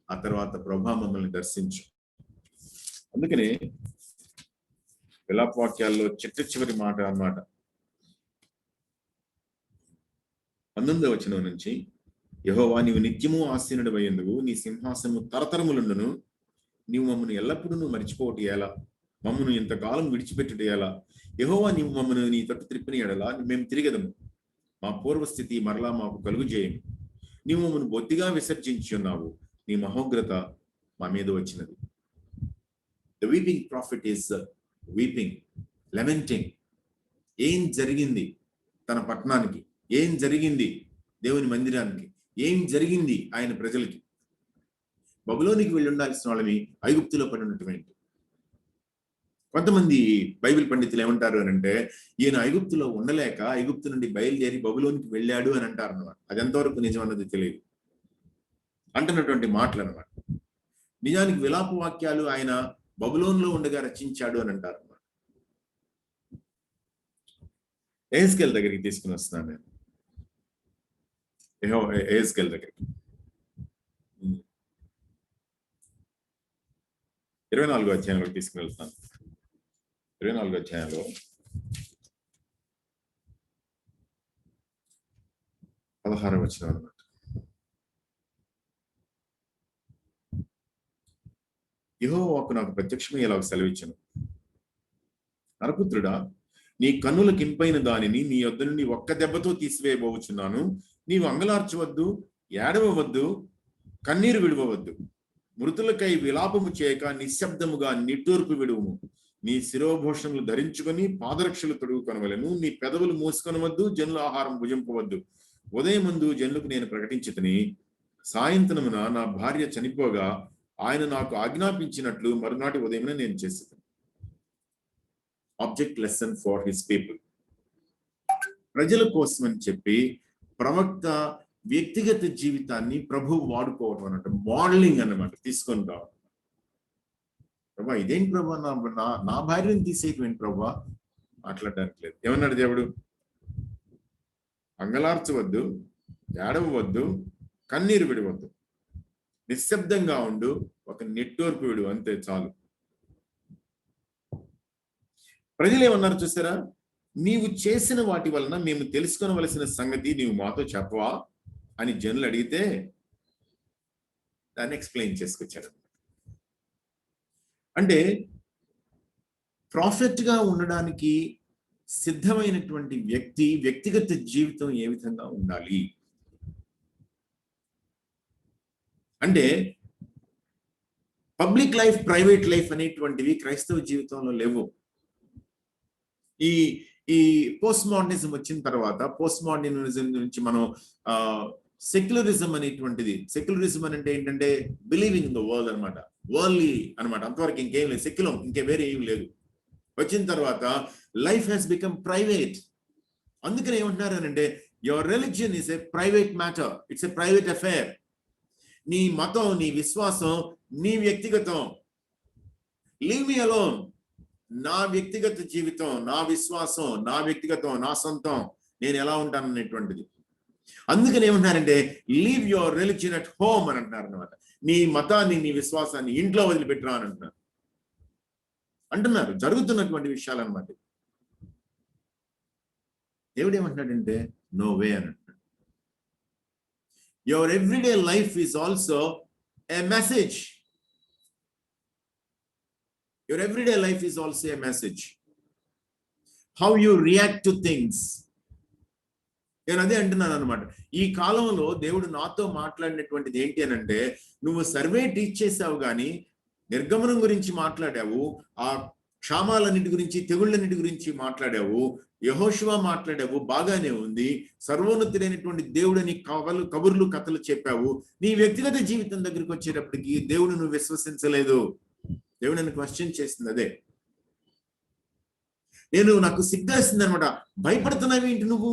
ఆ తర్వాత ప్రభా మమ్మల్ని దర్శించు. అందుకనే విలాప వాక్యాల్లో చివరి మాట అన్నమాట. 19వ వచనం నుంచి, యెహోవా నీవు నిత్యము ఆసీనుడవై ఎందువు, నీ సింహాసనము తరతరములుండును, నీవు మమ్మను ఎల్లప్పుడూ మరిచిపోవటి ఎలా, మమ్మను ఇంతకాలం విడిచిపెట్టుట ఎలా. యెహోవా నీవు మమ్మను నీ తట్టు త్రిప్పిన ఎడలా మేము తిరిగదము, మా పూర్వస్థితి మరలా మాకు కలుగు చేయము. నీవు మమ్మను బొత్తిగా విసర్జించి ఉన్నావు, నీ మహోగ్రత మా మీద వచ్చినది. The weeping prophet is weeping, lamenting. ఏం జరిగింది తన పట్టణానికి, ఏం జరిగింది దేవుని మందిరానికి, ఏం జరిగింది ఆయన ప్రజలకి. బబులోనికి వెళ్ళి ఉండాల్సిన వాళ్ళని ఐగుప్తులో పడి ఉన్నటువంటి కొంతమంది బైబిల్ పండితులు ఏమంటారు అని అంటే, ఈయన ఐగుప్తులో ఉండలేక ఐగుప్తు నుండి బయలుదేరి బబులోనికి వెళ్ళాడు అని అంటారు అన్నమాట. అది ఎంతవరకు నిజం అన్నది తెలియదు అంటున్నటువంటి మాటలు అన్నమాట. నిజానికి విలాప వాక్యాలు ఆయన బబులోన్లో ఉండగా రచించాడు అని అంటారు అన్నమాట. ఎహెజ్కేల్ దగ్గరికి తీసుకుని వస్తున్నాను నేను. ఎహెజ్కేల్ దగ్గరికి 24వ అధ్యాయంలో తీసుకుని వెళ్తాను. 24వ అధ్యాయంలో 16వ వచనం అన్నమాట. యెహోవాకు నాకు ప్రత్యక్షమై ఇలాగ సెలవిచ్చెను, నరపుత్రుడా, నీ కన్నులకు ఇంపైన దానిని నీ యొద్ద నుండి ఒక్క దెబ్బతో తీసివేయబోచున్నాను. నీవు అంగలార్చవద్దు, ఏడవవద్దు, కన్నీరు విడవవద్దు. మృతులకై విలాపము చేయక నిశ్శబ్దముగా నిట్టూర్పు విడువుము. నీ శిరోభూషణలు ధరించుకొని పాదరక్షలు తొడుగుకొనవలెను. నీ పెదవులు మూసుకొనవద్దు, జనుల ఆహారం భుజింపవద్దు. ఉదయమందు జనులకు నేను ప్రకటించితిని, సాయంత్రమున నా భార్య చనిపోగా ఆయన నాకు ఆజ్ఞాపించినట్లు మరునాటి ఉదయమున నేను చేసేది. Object lesson for his people. ప్రజల కోసం అని చెప్పి ప్రవక్త వ్యక్తిగత జీవితాన్ని ప్రభు వాడుకోవడం అన్నట్టు, మోడలింగ్ అన్నమాట, తీసుకొని రావడం. ప్రభా ఇదేంటి ప్రభా, నా భార్యను తీసేయటం ప్రభా మాట్లాడడానికి లేదు. ఏమన్నాడు దేవుడు? అంగలార్చవద్దు, ఏడవవద్దు, కన్నీరు విడవద్దు, నిశ్శబ్దంగా ఉండు, ఒక నిట్టూర్పు విడు, అంతే చాలు. ప్రజలు ఏమన్నారు చూసారా? నీవు చేసిన వాటి వలన మేము తెలుసుకొనవలసిన సంగతి నీవు మాతో చెప్పవా అని జనులు అడిగితే దాన్ని ఎక్స్ప్లెయిన్ చేసుకొచ్చారు. అంటే ప్రాఫెట్ గా ఉండడానికి సిద్ధమైనటువంటి వ్యక్తి వ్యక్తిగత జీవితం ఏ విధంగా ఉండాలి అంటే, పబ్లిక్ లైఫ్, ప్రైవేట్ లైఫ్ అనేటువంటివి క్రైస్తవ జీవితంలో లేవు. ఈ పోస్ట్ మోడర్నిజం వచ్చిన తర్వాత, పోస్ట్ మోడర్నిజం నుంచి మనం సెక్యులరిజం అనేటువంటిది, సెక్యులరిజం అంటే ఏంటంటే బిలీవింగ్ ఇన్ ద వరల్డ్ అనమాట, వరల్డ్లీ అనమాట, అంతవరకు ఇంకేం లేదు, సెక్యులర్ ఇంకే వేరే ఏం లేదు. వచ్చిన తర్వాత లైఫ్ హ్యాస్ బికమ్ ప్రైవేట్. అందుకని ఏమంటున్నారు అంటే, your religion is a private matter, it's a private affair. నీ మతం, నీ విశ్వాసం నీ వ్యక్తిగతం. Leave me alone. నా వ్యక్తిగత జీవితం, నా విశ్వాసం, నా వ్యక్తిగతం, నా సొంతం, నేను ఎలా ఉంటాను అనేటువంటిది. అందుకని ఏమంటున్నారంటే, leave your religion at home అని అంటున్నారు అనమాట. నీ మతాన్ని, నీ విశ్వాసాన్ని ఇంట్లో వదిలిపెట్టరా అని అంటున్నారు. జరుగుతున్నటువంటి విషయాలు అనమాట. దేవుడు ఏమంటున్నాడంటే, నో వే అని అంటున్నాడు. Your everyday life is also a message. Your everyday life is also a message. How you react to things. నేను అదే అంటున్నాను అనమాట. ఈ కాలంలో దేవుడు నాతో మాట్లాడినటువంటిది ఏంటి అని అంటే, నువ్వు సర్వే టీచ్ చేసావు కానీ నిర్గమనం గురించి మాట్లాడావు, ఆ క్షామాలన్నిటి గురించి, తెగుళ్ళన్నిటి గురించి మాట్లాడావు, యెహోషువ మాట్లాడావు, బాగానే ఉంది. సర్వోన్నతుడైనటువంటి దేవుడని కబుర్లు కథలు చెప్పావు. నీ వ్యక్తిగత జీవితం దగ్గరికి వచ్చేటప్పటికి దేవుడు నువ్వు విశ్వసించలేదు. దేవుడు నన్ను క్వశ్చన్ చేసింది అదే. నాకు సిగ్గేస్తుంది అనమాట. భయపడుతున్నావేంటి నువ్వు?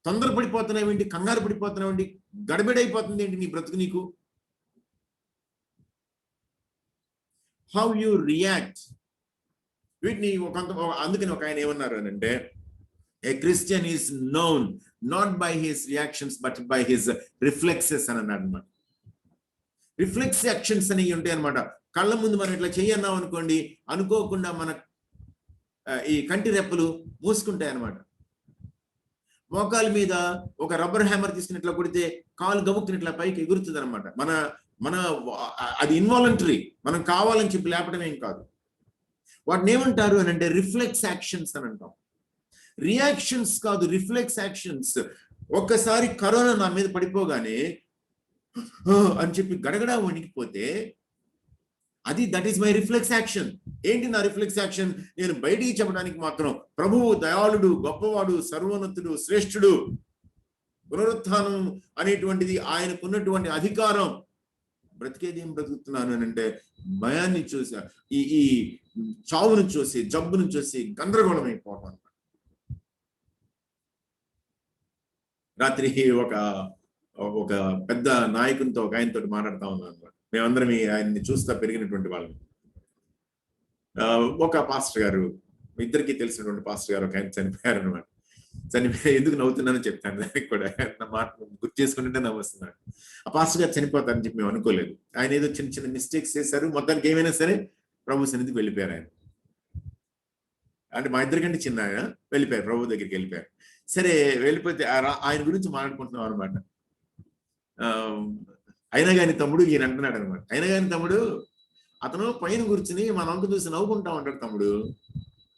తొందరపడిపోతున్నావేంటి? కంగారు పడిపోతున్నావేంటి? గడబిడైపోతుంది ఏంటి నీ బ్రతుకు నీకు? హౌ యు రియాక్ట్ వీటిని అందుకని ఒక ఆయన ఏమన్నారు అని అంటే, a Christian is known not by his reactions but by his reflexes అని అన్నాడు అనమాట. రిఫ్లెక్స్ యాక్షన్స్ అనేవి ఉంటాయి అనమాట. కళ్ళ ముందు మనం ఇట్లా చెయ్యన్నాం అనుకోండి, అనుకోకుండా మన ఈ కంటి రెప్పలు మూసుకుంటాయి అనమాట. మోకాల మీద ఒక రబ్బర్ హ్యామర్ తీసుకుని ఇట్లా కొడితే కాలు గబుక్కుని ఇట్లా పైకి ఎగురుతుంది అనమాట. మన అది ఇన్వాలంటరీ, మనం కావాలని చెప్పి లేపడం ఏం కాదు. వాటిని ఏమంటారు అని అంటే రిఫ్లెక్స్ యాక్షన్స్ అని అంటాం. రియాక్షన్స్ కాదు, రిఫ్లెక్స్ యాక్షన్స్. ఒక్కసారి కరోనా నా మీద పడిపోగానే అని చెప్పి గడగడా వణికిపోతే అది that is my reflex action. ఏంటి నా రిఫ్లెక్స్ యాక్షన్? నేను బయటికి చెప్పడానికి మాత్రం ప్రభువు దయాళుడు, గొప్పవాడు, సర్వోన్నతుడు, శ్రేష్ఠుడు, పునరుత్థానం అనేటువంటిది ఆయనకున్నటువంటి అధికారం. బ్రతికేది ఏం బ్రతుకుతున్నాను అని అంటే, భయాన్ని చూసి, ఈ చావును చూసి, జబ్బును చూసి గందరగోళం అయిపోవటం. రాత్రి ఒక పెద్ద నాయకునితో, ఒక ఆయనతో మాట్లాడుతూ ఉన్నాను అనమాట. మేమందరం ఆయన్ని చూస్తా పెరిగినటువంటి వాళ్ళని. ఒక పాస్టర్ గారు, ఇద్దరికి తెలిసినటువంటి పాస్టర్ గారు ఒక ఆయన చనిపోయారు అనమాట. ఎందుకు నవ్వుతున్నానో చెప్తాను, దానికి కూడా నా మాట గుర్తు చేసుకుంటుంటే నవ్వుస్తున్నాడు. ఆ పాస్టర్ గారు చనిపోతారని చెప్పి మేము అనుకోలేదు. ఆయన ఏదో చిన్న చిన్న మిస్టేక్స్ చేశారు, మొత్తానికి ఏమైనా సరే ప్రభు సన్నిధికి వెళ్ళిపోయారు ఆయన. అంటే మా ఇద్దరికంటే చిన్న ఆయన వెళ్ళిపోయారు, ప్రభు దగ్గరికి వెళ్ళిపోయారు. సరే వెళ్ళిపోతే ఆయన గురించి మాట్లాడుకుంటున్నాం అనమాట. అయినా కానీ తమ్ముడు ఈయన అంటున్నాడు అనమాట, అయినా కానీ తమ్ముడు అతను పైన కూర్చుని మన వంక చూసి నవ్వుకుంటా ఉంటాడు తమ్ముడు,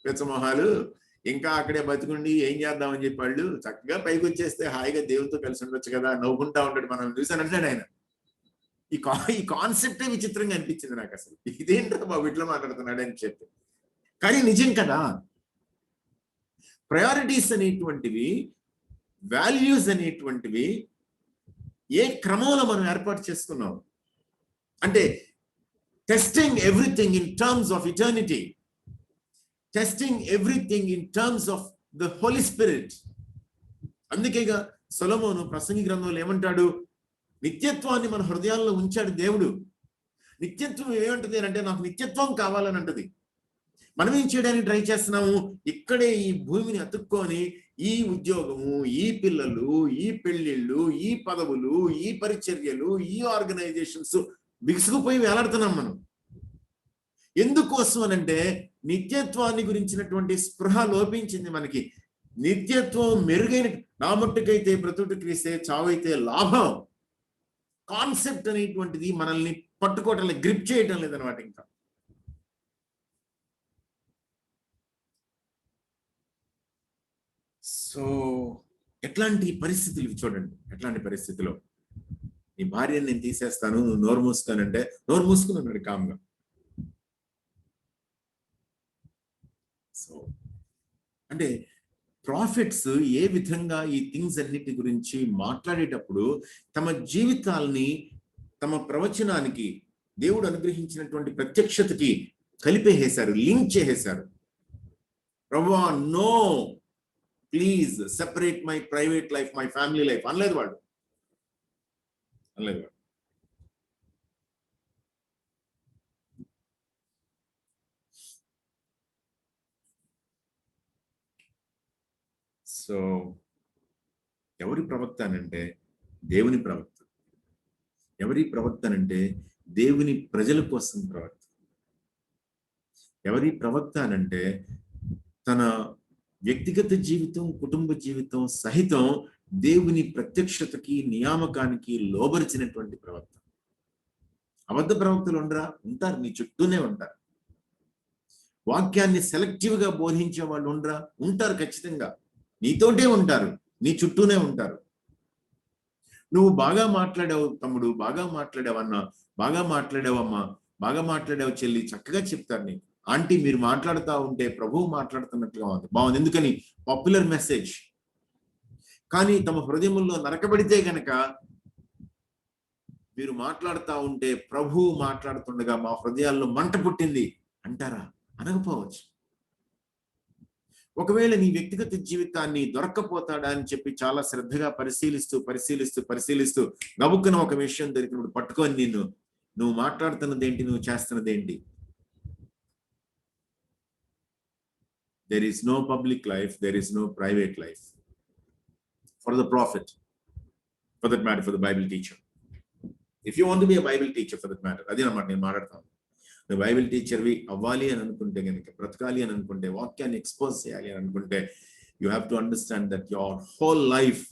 పెచ్చమొహాలు, ఇంకా అక్కడే బతుకుండి ఏం చేద్దామని చెప్పి వాళ్ళు చక్కగా పైకి వచ్చేస్తే హాయిగా దేవునితో కలిసి ఉండొచ్చు కదా, నవ్వుకుంటా ఉంటాడు మనం చూసాను అంటాడు ఆయన. ఈ కాన్సెప్టే విచిత్రంగా అనిపించింది నాకు, అసలు ఇదేంటో బాబు ఇట్లా మాట్లాడుతున్నాడు అని చెప్పి. కానీ నిజం కదా, ప్రయారిటీస్ అనేటువంటివి, వాల్యూస్ అనేటువంటివి ఏ క్రమంలో మనం ఏర్పాటు చేసుకున్నాం అంటే, testing everything in terms of eternity, testing everything in terms of the Holy Spirit. అందుకేగా సొలొమోను ప్రసంగి గ్రంథంలో ఏమంటాడు, నిత్యత్వాన్ని మన హృదయాల్లో ఉంచాడు దేవుడు. నిత్యత్వం ఏమంటది అంటే, నాకు నిత్యత్వం కావాలని అంటది. మనం ఏం చేయడానికి ట్రై చేస్తున్నాము, ఇక్కడే ఈ భూమిని అతుక్కొని ఈ ఉద్యోగము, ఈ పిల్లలు, ఈ పెళ్లిళ్ళు, ఈ పదవులు, ఈ పరిచర్యలు, ఈ ఆర్గనైజేషన్స్ బిగుసుకుపోయి వేలాడుతున్నాం మనం. ఎందుకోసం అనంటే నిత్యత్వాన్ని గురించినటువంటి స్పృహ లోపించింది మనకి. నిత్యత్వం మెరుగైన, నా మట్టుకైతే బ్రతుకు క్రీస్తే, చావైతే లాభం కాన్సెప్ట్ అనేటువంటిది మనల్ని పట్టుకోవటం లేదు, గ్రిప్ చేయటం లేదనమాట. ఇంకా సో ఎట్లాంటి పరిస్థితులు చూడండి, ఎట్లాంటి పరిస్థితిలో నీ భార్యని నేను తీసేస్తాను, నువ్వు నోరు మూసుకోనంటే నోరు మూసుకుని ఉన్నాడు కామ్గా. సో అంటే ప్రాఫిట్స్ ఏ విధంగా ఈ థింగ్స్ అన్నిటి గురించి మాట్లాడేటప్పుడు తమ జీవితాల్ని తమ ప్రవచనానికి, దేవుడు అనుగ్రహించినటువంటి ప్రత్యక్షతకి కలిపేసేశారు, లింక్ చేసేశారు. ప్రభువా no, please separate my private life, my family life అనలేదు వాళ్ళు. సో ఎవరి ప్రవక్త అనంటే దేవుని ప్రవక్త. ఎవరి ప్రవక్త అనంటే దేవుని ప్రజల కోసం ప్రవక్త. ఎవరి ప్రవక్త అనంటే తన వ్యక్తిగత జీవితం, కుటుంబ జీవితం సహితం దేవుని ప్రత్యక్షతకి, నియామకానికి లోబరిచినటువంటి ప్రవక్త. అబద్ధ ప్రవక్తలు ఉండరా? ఉంటారు, నీ చుట్టూనే ఉంటారు. వాక్యాన్ని సెలెక్టివ్ గా బోధించే వాళ్ళు ఉండరా? ఉంటారు, ఖచ్చితంగా నీతోటే ఉంటారు, నీ చుట్టూనే ఉంటారు. నువ్వు బాగా మాట్లాడావు తమ్ముడు, బాగా మాట్లాడావన్నా, బాగా మాట్లాడావమ్మా, బాగా మాట్లాడావు చెల్లి, చక్కగా చెప్తారు నీకు. ఆంటీ మీరు మాట్లాడుతూ ఉంటే ప్రభువు మాట్లాడుతున్నట్లుగా ఉంది, బాగుంది. ఎందుకని? Popular message. కానీ తమ హృదయంలో నరకబడితే గనక, మీరు మాట్లాడుతూ ఉంటే ప్రభువు మాట్లాడుతుండగా మా హృదయాల్లో మంట పుట్టింది అంటారా? అనకపోవచ్చు. ఒకవేళ నీ వ్యక్తిగత జీవితాన్ని దొరక్కపోతాడా అని చెప్పి చాలా శ్రద్ధగా పరిశీలిస్తూ నవ్వుకున్న ఒక విషయం దొరికినప్పుడు పట్టుకొని నువ్వు మాట్లాడుతున్నదేంటి, నువ్వు చేస్తున్నదేంటి? There is no public life, there is no private life for the prophet, for that matter, for the Bible teacher. If you want to be a Bible teacher, for that matter, అది అన్నమాట నేను మాట్లాడతాను. నువ్వు Bible టీచర్వి అవ్వాలి అని అనుకుంటే కనుక, బ్రతకాలి అని అనుకుంటే, వాక్యాన్ని ఎక్స్పోజ్ చేయాలి అని అనుకుంటే, you have to understand that your whole life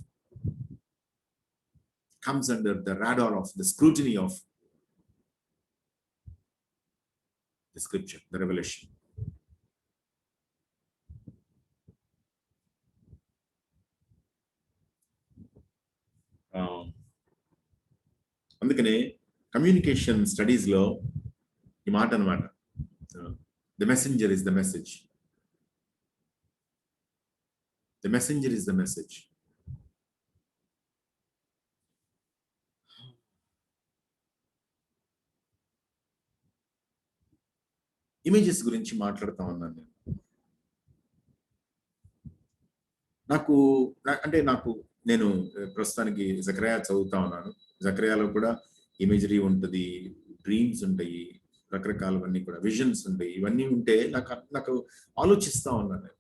comes under the radar of the scrutiny of the scripture, the revolution. అందుకనే కమ్యూనికేషన్ స్టడీస్ లో ఈ మాట అన్నమాట, the messenger is the message, the messenger is the message. Images గురించి మాట్లాడుతా ఉన్నాను నేను ప్రస్తుతానికి జకరియా చదువుతా ఉన్నాను. జకరియాలో కూడా ఇమేజరీ ఉంటుంది, డ్రీమ్స్ ఉంటాయి, రకరకాలవన్నీ కూడా, విజన్స్ ఉంటాయి. ఇవన్నీ ఉంటే నాకు ఆలోచిస్తా ఉన్నాను,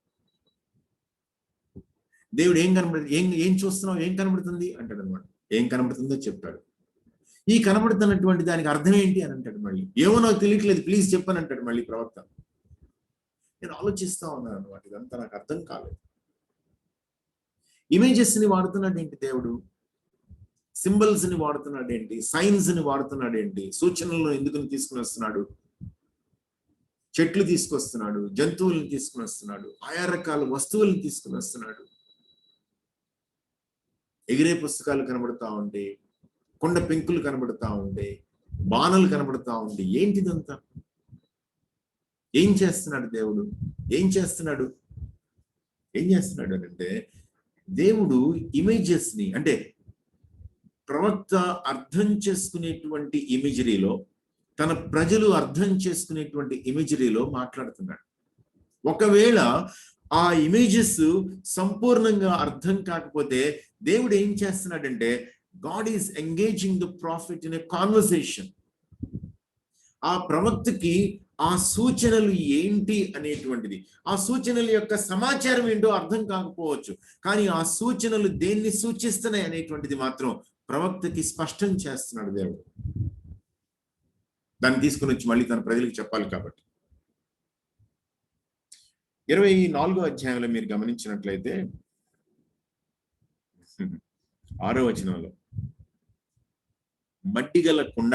దేవుడు ఏం చూస్తున్నావు, ఏం కనబడుతుంది అంటాడు అనమాట. ఏం కనబడుతుందో చెప్తాడు. ఈ కనబడుతున్నటువంటి దానికి అర్థం ఏంటి అని అంటాడు. మళ్ళీ ఏమో నాకు తెలియట్లేదు, ప్లీజ్ చెప్పని అంటాడు మళ్ళీ ప్రవక్త. నేను ఆలోచిస్తా ఉన్నాను అనమాట, ఇదంతా నాకు అర్థం కాలేదు. ఇమేజెస్ ని వాడుతున్నాడు ఏంటి దేవుడు, సింబల్స్ ని వాడుతున్నాడు ఏంటి, సైన్స్ ని వాడుతున్నాడు ఏంటి, సూచనలను ఎందుకు తీసుకుని వస్తున్నాడు, చెట్లు తీసుకొస్తున్నాడు, జంతువులను తీసుకుని వస్తున్నాడు, ఆయా రకాల వస్తువులను తీసుకుని వస్తున్నాడు. ఎగిరే పుస్తకాలు కనబడతా ఉంటే, కొండ పెంకులు కనబడతా ఉంటే, బాణలు కనబడతా ఉంటే, ఏంటిదంతా? ఏం చేస్తున్నాడు దేవుడు? ఏం చేస్తున్నాడు అంటే దేవుడు ఇమేజెస్ ని, అంటే ప్రవక్త అర్థం చేసుకునేటువంటి ఇమేజరీలో, తన ప్రజలు అర్థం చేసుకునేటువంటి ఇమేజరీలో మాట్లాడుతున్నాడు. ఒకవేళ ఆ ఇమేజెస్ సంపూర్ణంగా అర్థం కాకపోతే దేవుడు ఏం చేస్తున్నాడంటే, God is engaging the profit in a conversation. ఆ ప్రవక్తకి ఆ సూచనలు ఏంటి అనేటువంటిది, ఆ సూచనల యొక్క సమాచారం ఏంటో అర్థం కాకపోవచ్చు, కానీ ఆ సూచనలు దేన్ని సూచిస్తున్నాయి అనేటువంటిది మాత్రం ప్రవక్తకి స్పష్టం చేస్తున్నాడు దేవుడు. దాన్ని తీసుకుని వచ్చి మళ్ళీ తన ప్రజలకు చెప్పాలి కాబట్టి. 24వ అధ్యాయంలో మీరు గమనించినట్లయితే 6వ వచనంలో, మడ్డిగల కుండ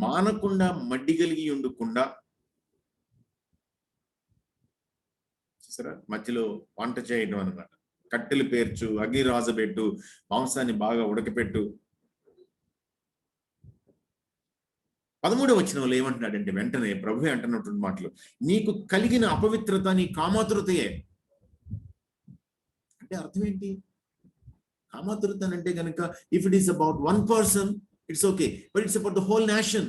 మానకుండా మడ్డి కలిగి ఉండకుండా, చూసారా, మధ్యలో వంట చేయడం అన్నమాట. కట్టెలు పేర్చు, అగ్ని రాజబెట్టు, మాంసాన్ని బాగా ఉడకపెట్టు. 13వ వచనంలో ఏమంటున్నాడంటే, వెంటనే ప్రభువే అంటున్నటువంటి మాటలు, నీకు కలిగిన అపవిత్రత నీ కామాతురతయే. అంటే అర్థం ఏంటి? కామాతురత అంటే కనుక, if it is about one person it's okay, but it's about the whole nation.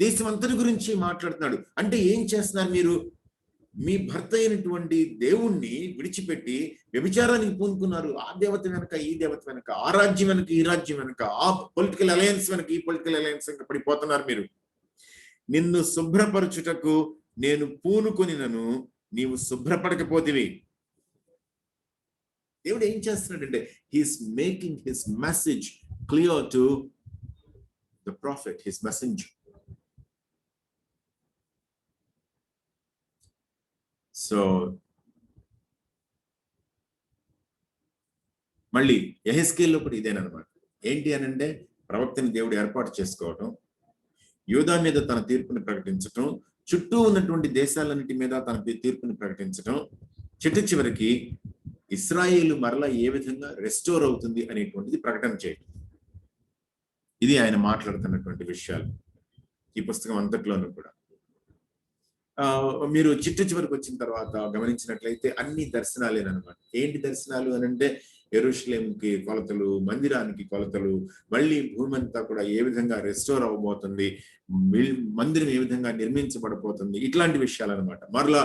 దేశం అంతటి గురించి మాట్లాడుతున్నాడు. అంటే ఏం చేస్తున్నారు మీరు? మీ భర్త అయినటువంటి దేవుణ్ణి విడిచిపెట్టి వ్యభిచారానికి పూనుకున్నారు. ఆ దేవత వెనక, ఈ దేవత వెనక, ఆ రాజ్యం వెనక, ఈ రాజ్యం వెనక, ఆ పొలిటికల్ అలయన్స్ వెనక, ఈ పొలిటికల్ అలయన్స్ వెనక పడిపోతున్నారు మీరు. నిన్ను శుభ్రపరచుటకు నేను పూనుకొనినను నీవు శుభ్రపడకపోతివి. దేవుడు ఏం చేస్తున్నాడంటే, he's making his message clear to the prophet, his messenger. So మళ్ళీ యెహెజ్కేల్లో కూడా ఇదేనమాట. ఏంటి అనంటే, ప్రవక్తని దేవుడు ఏర్పాటు చేసుకోవటం, యూదా మీద తన తీర్పుని ప్రకటించటం, చుట్టూ ఉన్నటువంటి దేశాలన్నిటి మీద తన తీర్పుని ప్రకటించటం, చివరికి ఇశ్రాయేలు మరలా ఏ విధంగా రెస్టోర్ అవుతుంది అనేటువంటిది ప్రకటన చేయటం. ఇది ఆయన మాట్లాడుతున్నటువంటి విషయాలు ఈ పుస్తకం అంతట్లోనూ కూడా. మీరు చివరికి వచ్చిన తర్వాత గమనించినట్లయితే అన్ని దర్శనాలేనమాట. ఏంటి దర్శనాలు అనంటే, యెరూషలేంకి కొలతలు, మందిరానికి కొలతలు, మళ్ళీ భూమి అంతా కూడా ఏ విధంగా రెస్టోర్ అవ్వబోతుంది, మందిరం ఏ విధంగా నిర్మించబడబోతుంది, ఇట్లాంటి విషయాలు అనమాట. మరలా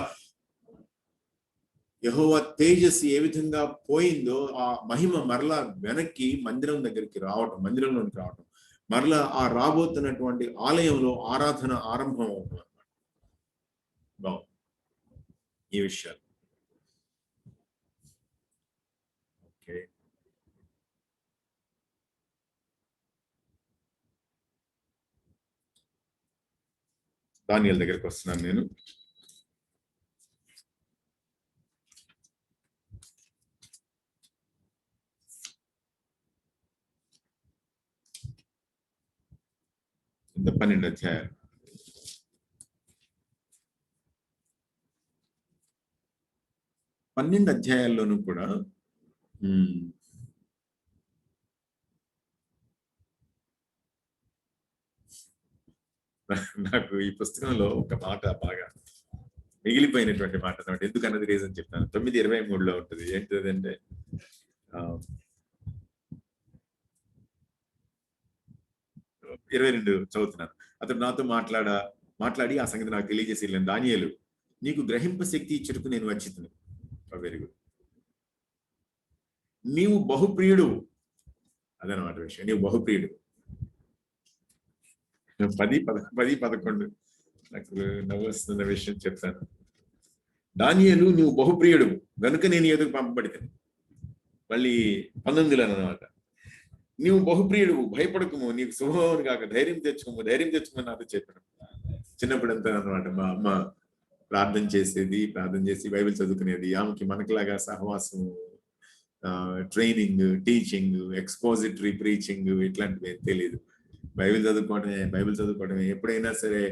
యెహోవా తేజస్సు ఏ విధంగా పోయిందో ఆ మహిమ మరలా వెనక్కి మందిరంలోనికి రావటం, మరలా ఆ రాబోతున్నటువంటి ఆలయంలో ఆరాధన ఆరంభం అవుతుంది. ఈ విషయాలు ఓకే. దానియేలు దగ్గరికి వస్తున్నాను నేను. ఇంత 12 అధ్యాయాలు. అధ్యాయాల్లోనూ కూడా నాకు ఈ పుస్తకంలో ఒక మాట బాగా మిగిలిపోయినటువంటి మాట అనమాట. ఎందుకన్నది రీజన్ చెప్తాను. 9:23లో ఉంటుంది. ఏంటిదంటే, 22 చదువుతున్నాను. అతడు నాతో మాట్లాడి ఆ సంగతి నాకు తెలియజేసి, దానియేలు, నీకు గ్రహింప శక్తి ఇచ్చుటకు నేను వచ్చితును. Very good. నీవు బహుప్రియుడు. అదనమాట విషయం. నీవు బహుప్రియుడు. 10-11 నాకు నవ్వు వస్తున్న విషయం చెప్తాను. దానియేలు నువ్వు బహుప్రియుడు గనుక నేను ఎదుగు పంపబడితే, మళ్ళీ 19 అనమాట. నీవు బహుప్రియుడు, భయపడకుము, నీకు శుభమని కాక, ధైర్యం తెచ్చుకోమని నాతో చెప్పాడు. చిన్నప్పుడు అంతా అనమాట. మా అమ్మ ప్రార్థన చేసి బైబిల్ చదువుకునేది. ఆమెకి మనకులాగా సహవాసం, ట్రైనింగ్, టీచింగ్, ఎక్స్పోజిటరీ ప్రీచింగ్ ఇట్లాంటివి తెలియదు. బైబిల్ చదువుకోవడమే. ఎప్పుడైనా సరే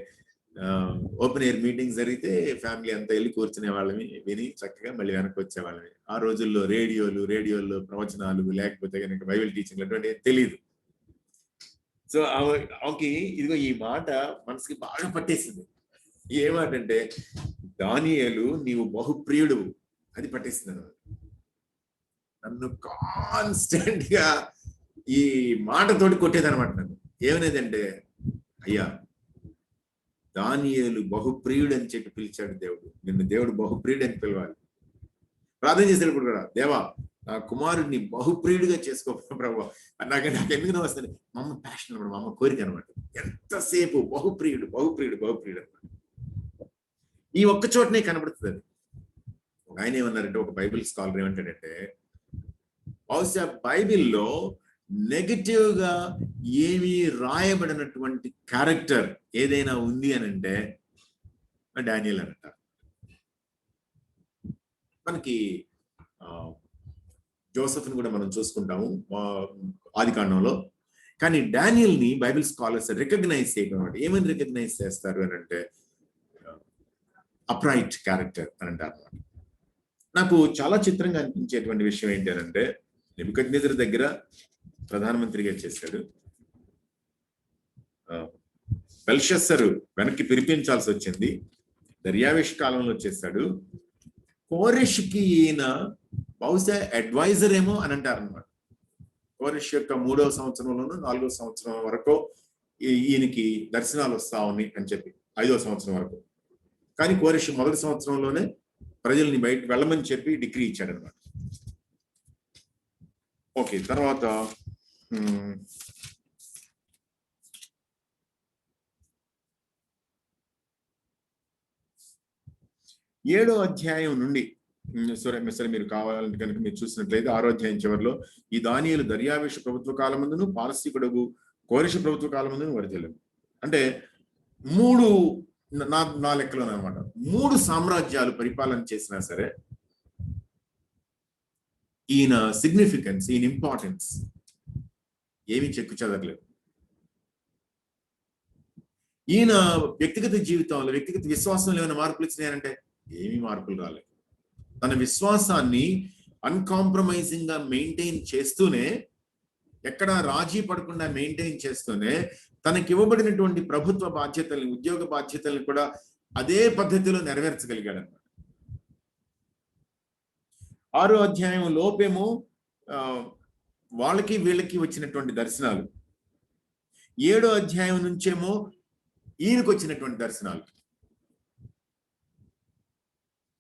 ఓపెన్ ఎయిర్ మీటింగ్ జరిగితే ఫ్యామిలీ అంతా వెళ్ళి కూర్చునే వాళ్ళని, విని చక్కగా మళ్ళీ వెనక్కి వచ్చేవాళ్ళని. ఆ రోజుల్లో రేడియోల్లో ప్రవచనాలు, లేకపోతే కనుక బైబిల్ టీచింగ్ అటువంటి తెలియదు. సో ఆమెకి ఇదిగో ఈ మాట మనసుకి బాగా పట్టేసింది. ఏ మాట అంటే, దానియేలు నీవు బహుప్రియుడు, అది పట్టేసింది అన్నమాట. నన్ను కాన్స్టెంట్ గా ఈ మాటతోటి కొట్టేదనమాట. నన్ను ఏమనేదంటే, అయ్యా దానియేలు బహుప్రియుడు అని చెప్పి పిలిచాడు దేవుడు. నిన్ను దేవుడు బహుప్రియుడు అని పిలవాలి. ప్రార్థన చేసేటప్పుడు కూడా, దేవా నా కుమారుడిని బహుప్రియుడిగా చేసుకో ప్రభు. నాకు ఎందుకు వస్తుంది, మా అమ్మ ప్యాషన్ అనమాట, మా అమ్మ కోరిక అనమాట. ఎంతసేపు బహుప్రియుడు అనమాట. ఈ ఒక్క చోటనే కనబడుతుంది అది. ఆయన ఏమన్నారంటే, ఒక బైబిల్ స్కాలర్ ఏమంటాడంటే, బహుశా బైబిల్లో నెగటివ్ గా ఏమీ రాయబడినటువంటి క్యారెక్టర్ ఏదైనా ఉంది అని అంటే డానియల్ అని అంటారు. మనకి జోసెఫ్ని కూడా మనం చూసుకుంటాము ఆదికాండంలో. కానీ డానియల్ ని బైబిల్ స్కాలర్స్ రికగ్నైజ్ చేయడం అనమాట. ఏమని రికగ్నైజ్ చేస్తారు అని అంటే, అప్రైట్ క్యారెక్టర్ అని అంటారు అనమాట. నాకు చాలా చిత్రంగా అనిపించేటువంటి విషయం ఏంటి అని అంటే, నెబుకద్నెజర్ దగ్గర ప్రధానమంత్రిగా చేశాడు. బెల్షస్సరు వెనక్కి పిలిపించాల్సి వచ్చింది. దర్యావేష్ కాలంలో చేశాడు. కోరెష్కి ఈయన బహుశా అడ్వైజర్ ఏమో అని అంటారు అనమాట. కోరెష్ యొక్క 3వ సంవత్సరంలోనూ 4వ సంవత్సరం వరకు ఈయనకి దర్శనాలు వస్తా ఉన్నాయి అని చెప్పి, 5వ సంవత్సరం వరకు. కానీ కోరెష్ మొదటి సంవత్సరంలోనే ప్రజల్ని బయట వెళ్ళమని చెప్పి డిగ్రీ ఇచ్చాడు అనమాట. ఓకే, తర్వాత 7వ అధ్యాయం నుండి, సరే మీరు కావాలంటే కనుక మీరు చూసినట్లయితే 6వ అధ్యాయం చివరిలో, ఈ దానియేలు దర్యావేషు ప్రభుత్వ కాలమందును పారసీకుడగు కోరెషు ప్రభుత్వ కాలమందును వర్ధిల్లును. అంటే నా లెక్కలోనమాట 3 సామ్రాజ్యాలు పరిపాలన చేసినా సరే ఈయన సిగ్నిఫికెన్స్, ఈయన ఇంపార్టెన్స్ ఏమీ చెక్కు చెదరలేదు. ఈయన వ్యక్తిగత జీవితంలో, వ్యక్తిగత విశ్వాసంలో ఏమైనా మార్పులు వచ్చినాయంటే ఏమీ మార్పులు రాలేదు. తన విశ్వాసాన్ని అన్కాంప్రమైజింగ్ గా మెయింటైన్ చేస్తూనే, ఎక్కడ రాజీ పడకుండా మెయింటైన్ చేస్తూనే, తనకి ఇవ్వబడినటువంటి ప్రభుత్వ బాధ్యతల్ని, ఉద్యోగ బాధ్యతల్ని కూడా అదే పద్ధతిలో నెరవేర్చగలిగాడు అన్నమాట. 6వ అధ్యాయం లోపేమో వాళ్ళకి వీళ్ళకి వచ్చినటువంటి దర్శనాలు, 7వ అధ్యాయం నుంచేమో ఈయనకు వచ్చినటువంటి దర్శనాలు.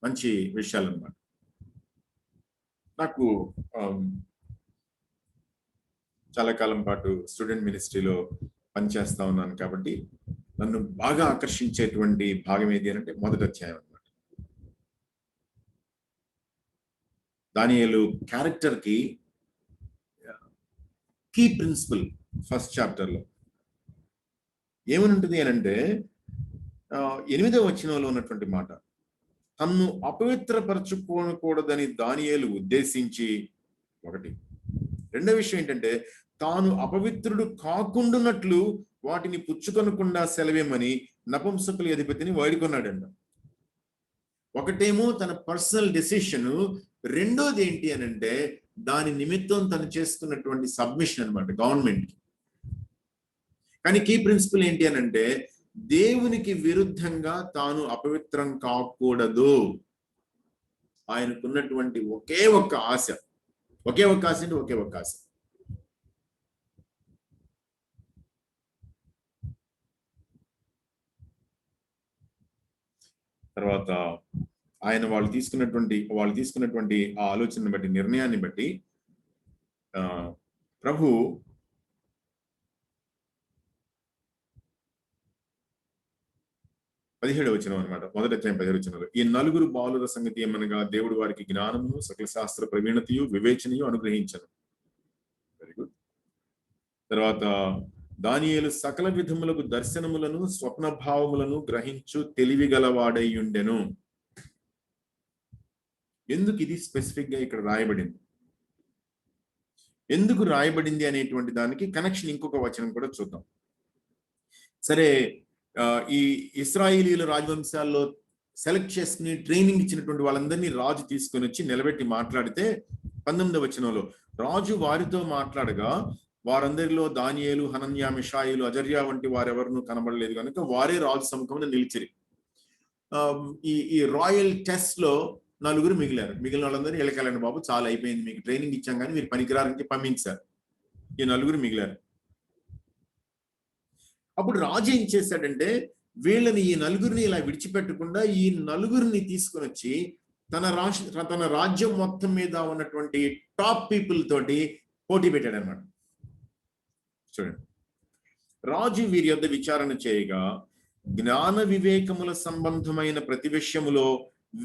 మంచి విషయాలు అన్నమాట. నాకు చాలా కాలం పాటు స్టూడెంట్ మినిస్ట్రీలో పనిచేస్తా ఉన్నాను కాబట్టి నన్ను బాగా ఆకర్షించేటువంటి భాగం ఏది అంటే మొదటి అధ్యాయం అన్నమాట. దానియేలు క్యారెక్టర్ కి కీ ప్రిన్సిపల్ ఫస్ట్ చాప్టర్లో ఏమని ఉంటుంది అని అంటే, 8వ వచనంలో ఉన్నటువంటి మాట, తన్ను అపవిత్రపరచుకోకూడదని దానియేలు ఉద్దేశించి, ఒకటి. రెండో విషయం ఏంటంటే, తాను అపవిత్రుడు కాకుండానట్లు వాటిని పుచ్చుకొనకుండా సెలవేమని నపుంసకుల అధిపతిని వాడుకున్నాడంట. ఒకటేమో తన పర్సనల్ డెసిషన్, రెండోది ఏంటి అని అంటే దాని నిమిత్తం తను చేసుకున్నటువంటి సబ్మిషన్ అనమాట గవర్నమెంట్ కి. కానీ కీ ప్రిన్సిపల్ ఏంటి అని అంటే, దేవునికి విరుద్ధంగా తాను అపవిత్రం కాకూడదు. ఆయనకున్నటువంటి ఒకే ఒక్క ఆశ అంటే ఒకే ఒక్క ఆశ, తర్వాత ఆయన వాళ్ళు తీసుకున్నటువంటి ఆ ఆలోచనని బట్టి, నిర్ణయాన్ని బట్టి ప్రభు 17వ వచనం అన్నమాట. మొదటి అధ్యాయం 17వ వచనంలో ఈ నలుగురు బాలుర సంగతి ఏమనగా దేవుడు వారికి జ్ఞానమును సకల శాస్త్ర ప్రవీణతయు వివేచనయు అనుగ్రహించను. Very good. తర్వాత దానియేలు సకల విధములకు దర్శనములను స్వప్న భావములను గ్రహించు తెలివి గలవాడై ఉండెను. ఎందుకు ఇది స్పెసిఫిక్ గా ఇక్కడ రాయబడింది, ఎందుకు రాయబడింది అనేటువంటి దానికి కనెక్షన్ ఇంకొక వచనం కూడా చూద్దాం. సరే, ఈ ఇశ్రాయేలీల రాజవంశాల్లో సెలెక్ట్ చేసుకుని ట్రైనింగ్ ఇచ్చినటువంటి వాళ్ళందరినీ రాజు తీసుకొని వచ్చి నిలబెట్టి మాట్లాడితే 19వ వచనంలో రాజు వారితో మాట్లాడగా వారందరిలో దానియేలు, హనన్యా, మిషాయిలు, అజర్యా వంటి వారెవరూ కనబడలేదు కనుక వారే రాజు సముఖమున నిలిచిరి. ఈ రాయల్ టెస్ట్ లో నలుగురు మిగిలారు. మిగిలిన వాళ్ళందరూ ఎలకెళ్ళండి బాబు, చాలా అయిపోయింది, మీకు ట్రైనింగ్ ఇచ్చాం కానీ మీరు పనికిరానికి పంపించారు. ఈ నలుగురు మిగిలారు. అప్పుడు రాజు ఏం చేశాడంటే వీళ్ళని, ఈ నలుగురిని ఇలా విడిచిపెట్టకుండా ఈ నలుగురిని తీసుకొని వచ్చి తన రాజ్యం మొత్తం మీద ఉన్నటువంటి టాప్ పీపుల్ తోటి పోటీ పెట్టాడు అనమాట. చూడండి, రాజు వీరి యొద్ద విచారణ చేయగా జ్ఞాన వివేకముల సంబంధమైన ప్రతి విషయములో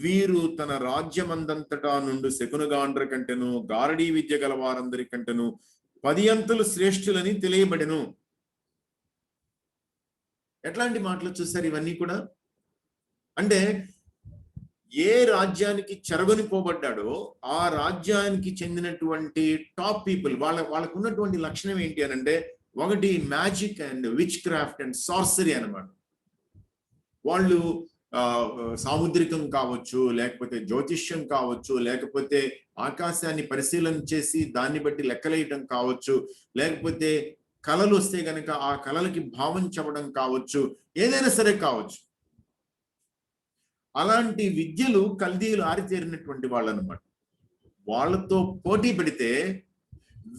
వీరు తన రాజ్యమందంతటా నుండి శకునగాండ్ర కంటెను గారడీ విద్య గల వారందరి కంటెను 10 అంతలు శ్రేష్ఠులని తెలియబడెను. ఎట్లాంటి మాటలు చూసారు ఇవన్నీ కూడా? అంటే ఏ రాజ్యానికి చెరగొనిపోబడ్డాడో ఆ రాజ్యానికి చెందినటువంటి టాప్ పీపుల్ వాళ్ళకు ఉన్నటువంటి లక్షణం ఏంటి అని అంటే, ఒకటి magic and witchcraft and sorcery అన్నమాట. వాళ్ళు సాముద్రికం కావచ్చు, లేకపోతే జ్యోతిష్యం కావచ్చు, లేకపోతే ఆకాశాన్ని పరిశీలన చేసి దాన్ని బట్టి లెక్కలేయటం కావచ్చు, లేకపోతే కళలు వస్తే గనక ఆ కళలకి భావం చెప్పడం కావచ్చు, ఏదైనా సరే కావచ్చు. అలాంటి విద్యలు కల్దీయులు ఆరితేరినటువంటి వాళ్ళు అనమాట. వాళ్ళతో పోటీ పెడితే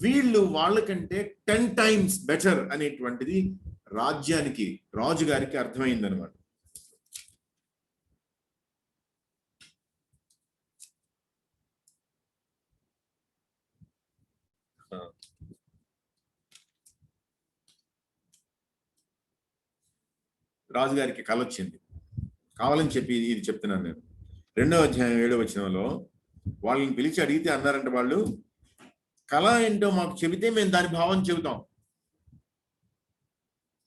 వీళ్ళు వాళ్ళకంటే 10 times బెటర్ అనేటువంటిది రాజ్యానికి, రాజుగారికి అర్థమైందనమాట. రాజుగారికి కళ వచ్చింది, కావాలని చెప్పి ఇది చెప్తున్నాను నేను. 2వ అధ్యాయం 7వ వచనంలో వాళ్ళని పిలిచి అడిగితే అన్నారంట వాళ్ళు, కళ ఏంటో మాకు చెబితే మేము దాని భావం చెబుతాం.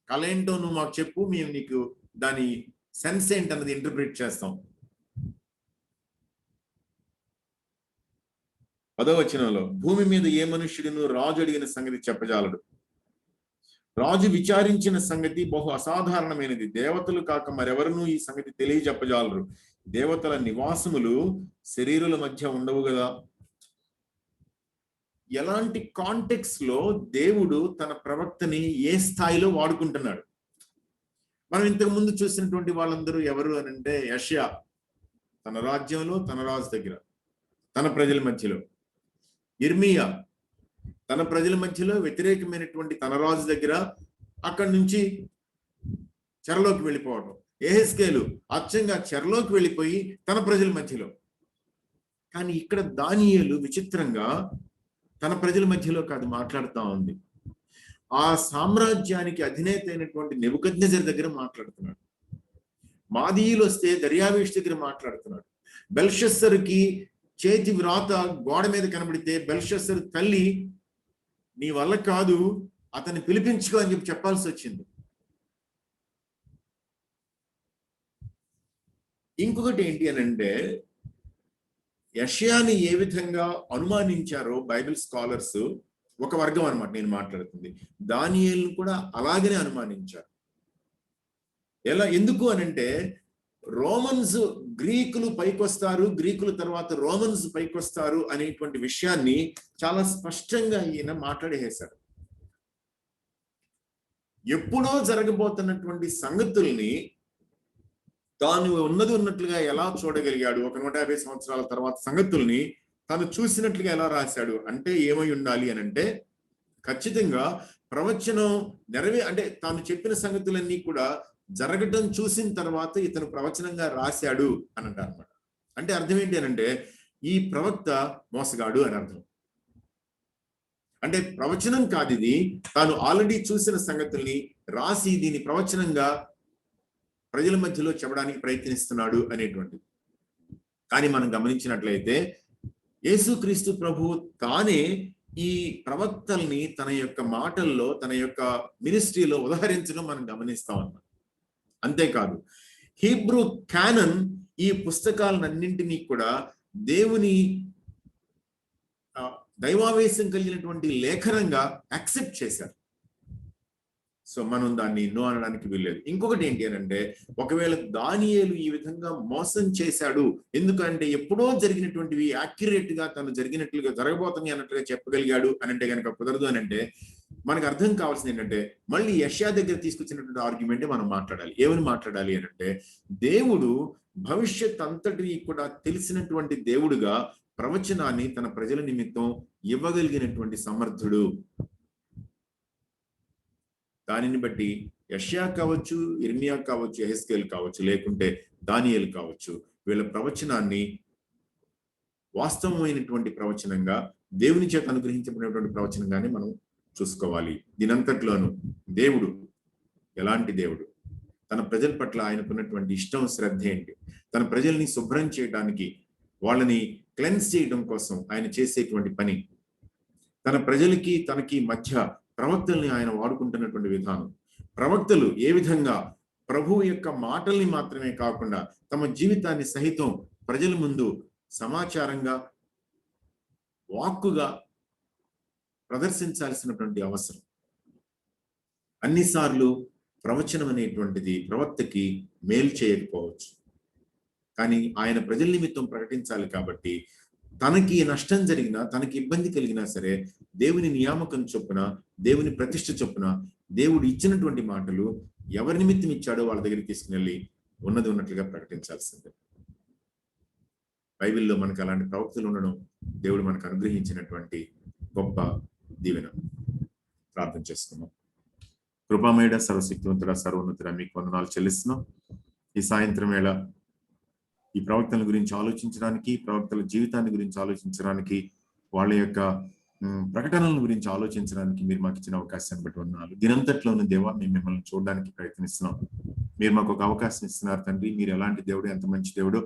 కళ ఏంటో నువ్వు మాకు చెప్పు, మేము నీకు దాని సెన్స్ ఏంటన్నది ఇంటర్ప్రిట్ చేస్తాం. 10వ వచనంలో భూమి మీద ఏ మనుష్యుడును రాజు అడిగిన సంగతి చెప్పజాలడు. రాజు విచారించిన సంగతి బహు అసాధారణమైనది. దేవతలు కాక మరెవరునూ ఈ సంగతి తెలియజెప్పజాలరు. దేవతల నివాసములు శరీరుల మధ్య ఉండవు కదా. ఎలాంటి కాంటెక్స్ట్ లో దేవుడు తన ప్రవక్తని ఏ స్థాయిలో వాడుకుంటున్నాడు? మనం ఇంతకు ముందు చూసినటువంటి వాళ్ళందరూ ఎవరు అని అంటే, యెషయా తన రాజ్యంలో తన రాజు దగ్గర తన ప్రజల మధ్యలో, ఇర్మియా తన ప్రజల మధ్యలో వ్యతిరేకమైనటువంటి తన రాజు దగ్గర అక్కడి నుంచి చెరలోకి వెళ్ళిపోవడం, యెహెజ్కేలు అచ్చంగా చెరలోకి వెళ్ళిపోయి తన ప్రజల మధ్యలో. కానీ ఇక్కడ దానియేలు విచిత్రంగా తన ప్రజల మధ్యలో కాదు మాట్లాడుతూ ఉంది, ఆ సామ్రాజ్యానికి అధినేత అయినటువంటి నెబుకద్నెజర్ దగ్గర మాట్లాడుతున్నాడు. మాదీయులు వస్తే దర్యావేషు దగ్గర మాట్లాడుతున్నాడు. బెల్షస్సరుకి చేతి వ్రాత గోడ మీద కనబడితే బెల్షస్సరు తల్లి నీ వల్ల కాదు, అతన్ని పిలిపించుకో అని చెప్పి చెప్పాల్సి వచ్చింది. ఇంకొకటి ఏంటి అని అంటే, యెషయాని ఏ విధంగా అనుమానించారో బైబిల్ స్కాలర్స్ ఒక వర్గం అన్నమాట నేను మాట్లాడుతుంది, దానియేలును కూడా అలాగనే అనుమానించారు. ఎందుకు అనంటే, రోమన్స్ గ్రీకులు పైకొస్తారు, గ్రీకుల తర్వాత రోమన్స్ పైకొస్తారు అనేటువంటి విషయాన్ని చాలా స్పష్టంగా ఈయన మాట్లాడేశారు. ఎప్పుడో జరగబోతున్నటువంటి సంగతుల్ని తాను ఉన్నది ఉన్నట్లుగా ఎలా చూడగలిగాడు? ఒక 150 సంవత్సరాల తర్వాత సంగతుల్ని తాను చూసినట్లుగా ఎలా రాశాడు అంటే ఏమై ఉండాలి అని అంటే, ఖచ్చితంగా ప్రవచనం అంటే తాను చెప్పిన సంగతులన్నీ కూడా జరగటం చూసిన తర్వాత ఇతను ప్రవచనంగా రాశాడు అని అంటారు అనమాట. అంటే అర్థం ఏంటి అని అంటే, ఈ ప్రవక్త మోసగాడు అని అర్థం. అంటే ప్రవచనం కాదు ఇది, తాను ఆల్రెడీ చూసిన సంగతుల్ని రాసి దీని ప్రవచనంగా ప్రజల మధ్యలో చెప్పడానికి ప్రయత్నిస్తున్నాడు అనేటువంటిది. కానీ మనం గమనించినట్లయితే యేసుక్రీస్తు ప్రభువు తానే ఈ ప్రవక్తల్ని తన యొక్క మాటల్లో, తన యొక్క మినిస్ట్రీలో ఉదహరించడం మనం గమనిస్తా ఉన్నాం. అంతేకాదు, హీబ్రూ క్యానన్ ఈ పుస్తకాలన్నింటినీ కూడా దేవుని దైవావేశం కలిగినటువంటి లేఖనంగా యాక్సెప్ట్ చేశారు. సో మనం దాన్ని నో అనడానికి వీల్లేదు. ఇంకొకటి ఏంటి అని అంటే, ఒకవేళ దానియేలు ఈ విధంగా మోసం చేశాడు, ఎందుకంటే ఎప్పుడో జరిగినటువంటివి యాక్యురేట్ గా తను జరిగినట్లుగా జరగబోతుంది అన్నట్లుగా చెప్పగలిగాడు అని అంటే కనుక కుదరదు అని అంటే, మనకు అర్థం కావాల్సింది ఏంటంటే, మళ్ళీ యెషయా దగ్గర తీసుకొచ్చినటువంటి ఆర్గ్యుమెంటే మనం మాట్లాడాలి. ఏమని మాట్లాడాలి అని అంటే, దేవుడు భవిష్యత్ అంతటిని కూడా తెలిసినటువంటి దేవుడుగా ప్రవచనాన్ని తన ప్రజల నిమిత్తం ఇవ్వగలిగినటువంటి సమర్థుడు. దానిని బట్టి యెషయా కావచ్చు, ఇర్మియా కావచ్చు, యెహెజ్కేలు కావచ్చు, లేకుంటే దానియేలు కావచ్చు, వీళ్ళ ప్రవచనాన్ని వాస్తవమైనటువంటి ప్రవచనంగా, దేవుని చేత అనుగ్రహించబడినటువంటి ప్రవచనంగానే మనం చూసుకోవాలి. దీనంతట్లోనూ దేవుడు ఎలాంటి దేవుడు, తన ప్రజల పట్ల ఆయనకున్నటువంటి ఇష్టం, శ్రద్ధ ఏంటి, తన ప్రజల్ని శుభ్రం చేయడానికి, వాళ్ళని క్లెన్స్ చేయడం కోసం ఆయన చేసేటువంటి పని, తన ప్రజలకి తనకి మధ్య ప్రవక్తల్ని ఆయన వాడుకుంటున్నటువంటి విధానం, ప్రవక్తలు ఏ విధంగా ప్రభువు యొక్క మాటల్ని మాత్రమే కాకుండా తమ జీవితాన్ని సహితం ప్రజల ముందు సమాచారంగా, వాక్కుగా ప్రదర్శించాల్సినటువంటి అవసరం. అన్నిసార్లు ప్రవచనం అనేటువంటిది ప్రవక్తకి మేలు చేయకపోవచ్చు, కానీ ఆయన ప్రజల నిమిత్తం ప్రకటించాలి కాబట్టి తనకి నష్టం జరిగినా, తనకి ఇబ్బంది కలిగినా సరే, దేవుని నియామకం చొప్పున, దేవుని ప్రతిష్ఠ చొప్పున దేవుడు ఇచ్చినటువంటి మాటలు ఎవరి నిమిత్తం ఇచ్చాడో వాళ్ళ దగ్గరికి తీసుకుని ఉన్నది ఉన్నట్లుగా ప్రకటించాల్సిందే. బైబిల్లో మనకు అలాంటి ప్రవక్తలు ఉండడం దేవుడు మనకు అనుగ్రహించినటువంటి గొప్ప దీవెన. ప్రార్థన చేసుకున్నాం. కృపామయుడ, సర్వశక్తివంతుడ, సర్వోన్నతుడ, మీకు వందనాలు చెల్లిస్తున్నాం. ఈ సాయంత్రం వేళ ఈ ప్రవక్తల గురించి ఆలోచించడానికి, ప్రవక్తల జీవితాన్ని గురించి ఆలోచించడానికి, వాళ్ళ యొక్క ప్రకటనల గురించి ఆలోచించడానికి మీరు మాకు ఇచ్చిన అవకాశాన్ని బట్టి వందనాలు. దినంతట్లోనూ దేవా, మేము మిమ్మల్ని చూడడానికి ప్రయత్నిస్తున్నాం. మీరు మాకు ఒక అవకాశం ఇస్తున్నారు తండ్రి. మీరు ఎలాంటి దేవుడు, ఎంత మంచి దేవుడు,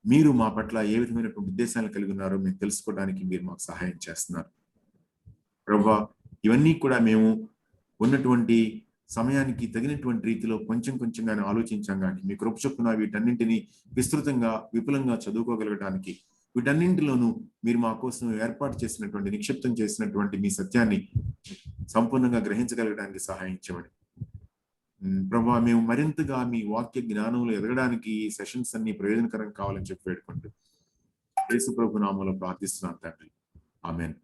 మీరు మా పట్ల ఏ విధమైనటువంటి ఉద్దేశాలు కలిగి ఉన్నారో మేము తెలుసుకోవడానికి మీరు మాకు సహాయం చేస్తున్నారు. ప్రభువా, ఇవన్నీ కూడా మేము ఉన్నటువంటి సమయానికి తగినటువంటి రీతిలో కొంచెం కొంచెంగానే ఆలోచించాం, కానీ మీ కృప చొప్పున వీటన్నింటినీ విస్తృతంగా, విపులంగా చదువుకోగలగడానికి, వీటన్నింటిలోనూ మీరు మా కోసం ఏర్పాటు చేసినటువంటి, నిక్షిప్తం చేసినటువంటి మీ సత్యాన్ని సంపూర్ణంగా గ్రహించగలగడానికి సహాయం చేయమని ప్రభువా, మేము మరింతగా మీ వాక్య జ్ఞానంలో ఎదగడానికి ఈ సెషన్స్ అన్ని ప్రయోజనకరం కావాలని చెప్పి వేడుకుంటూ యేసు ప్రభు నామములో ప్రార్థిస్తున్నాను తండ్రి. ఆమేన్.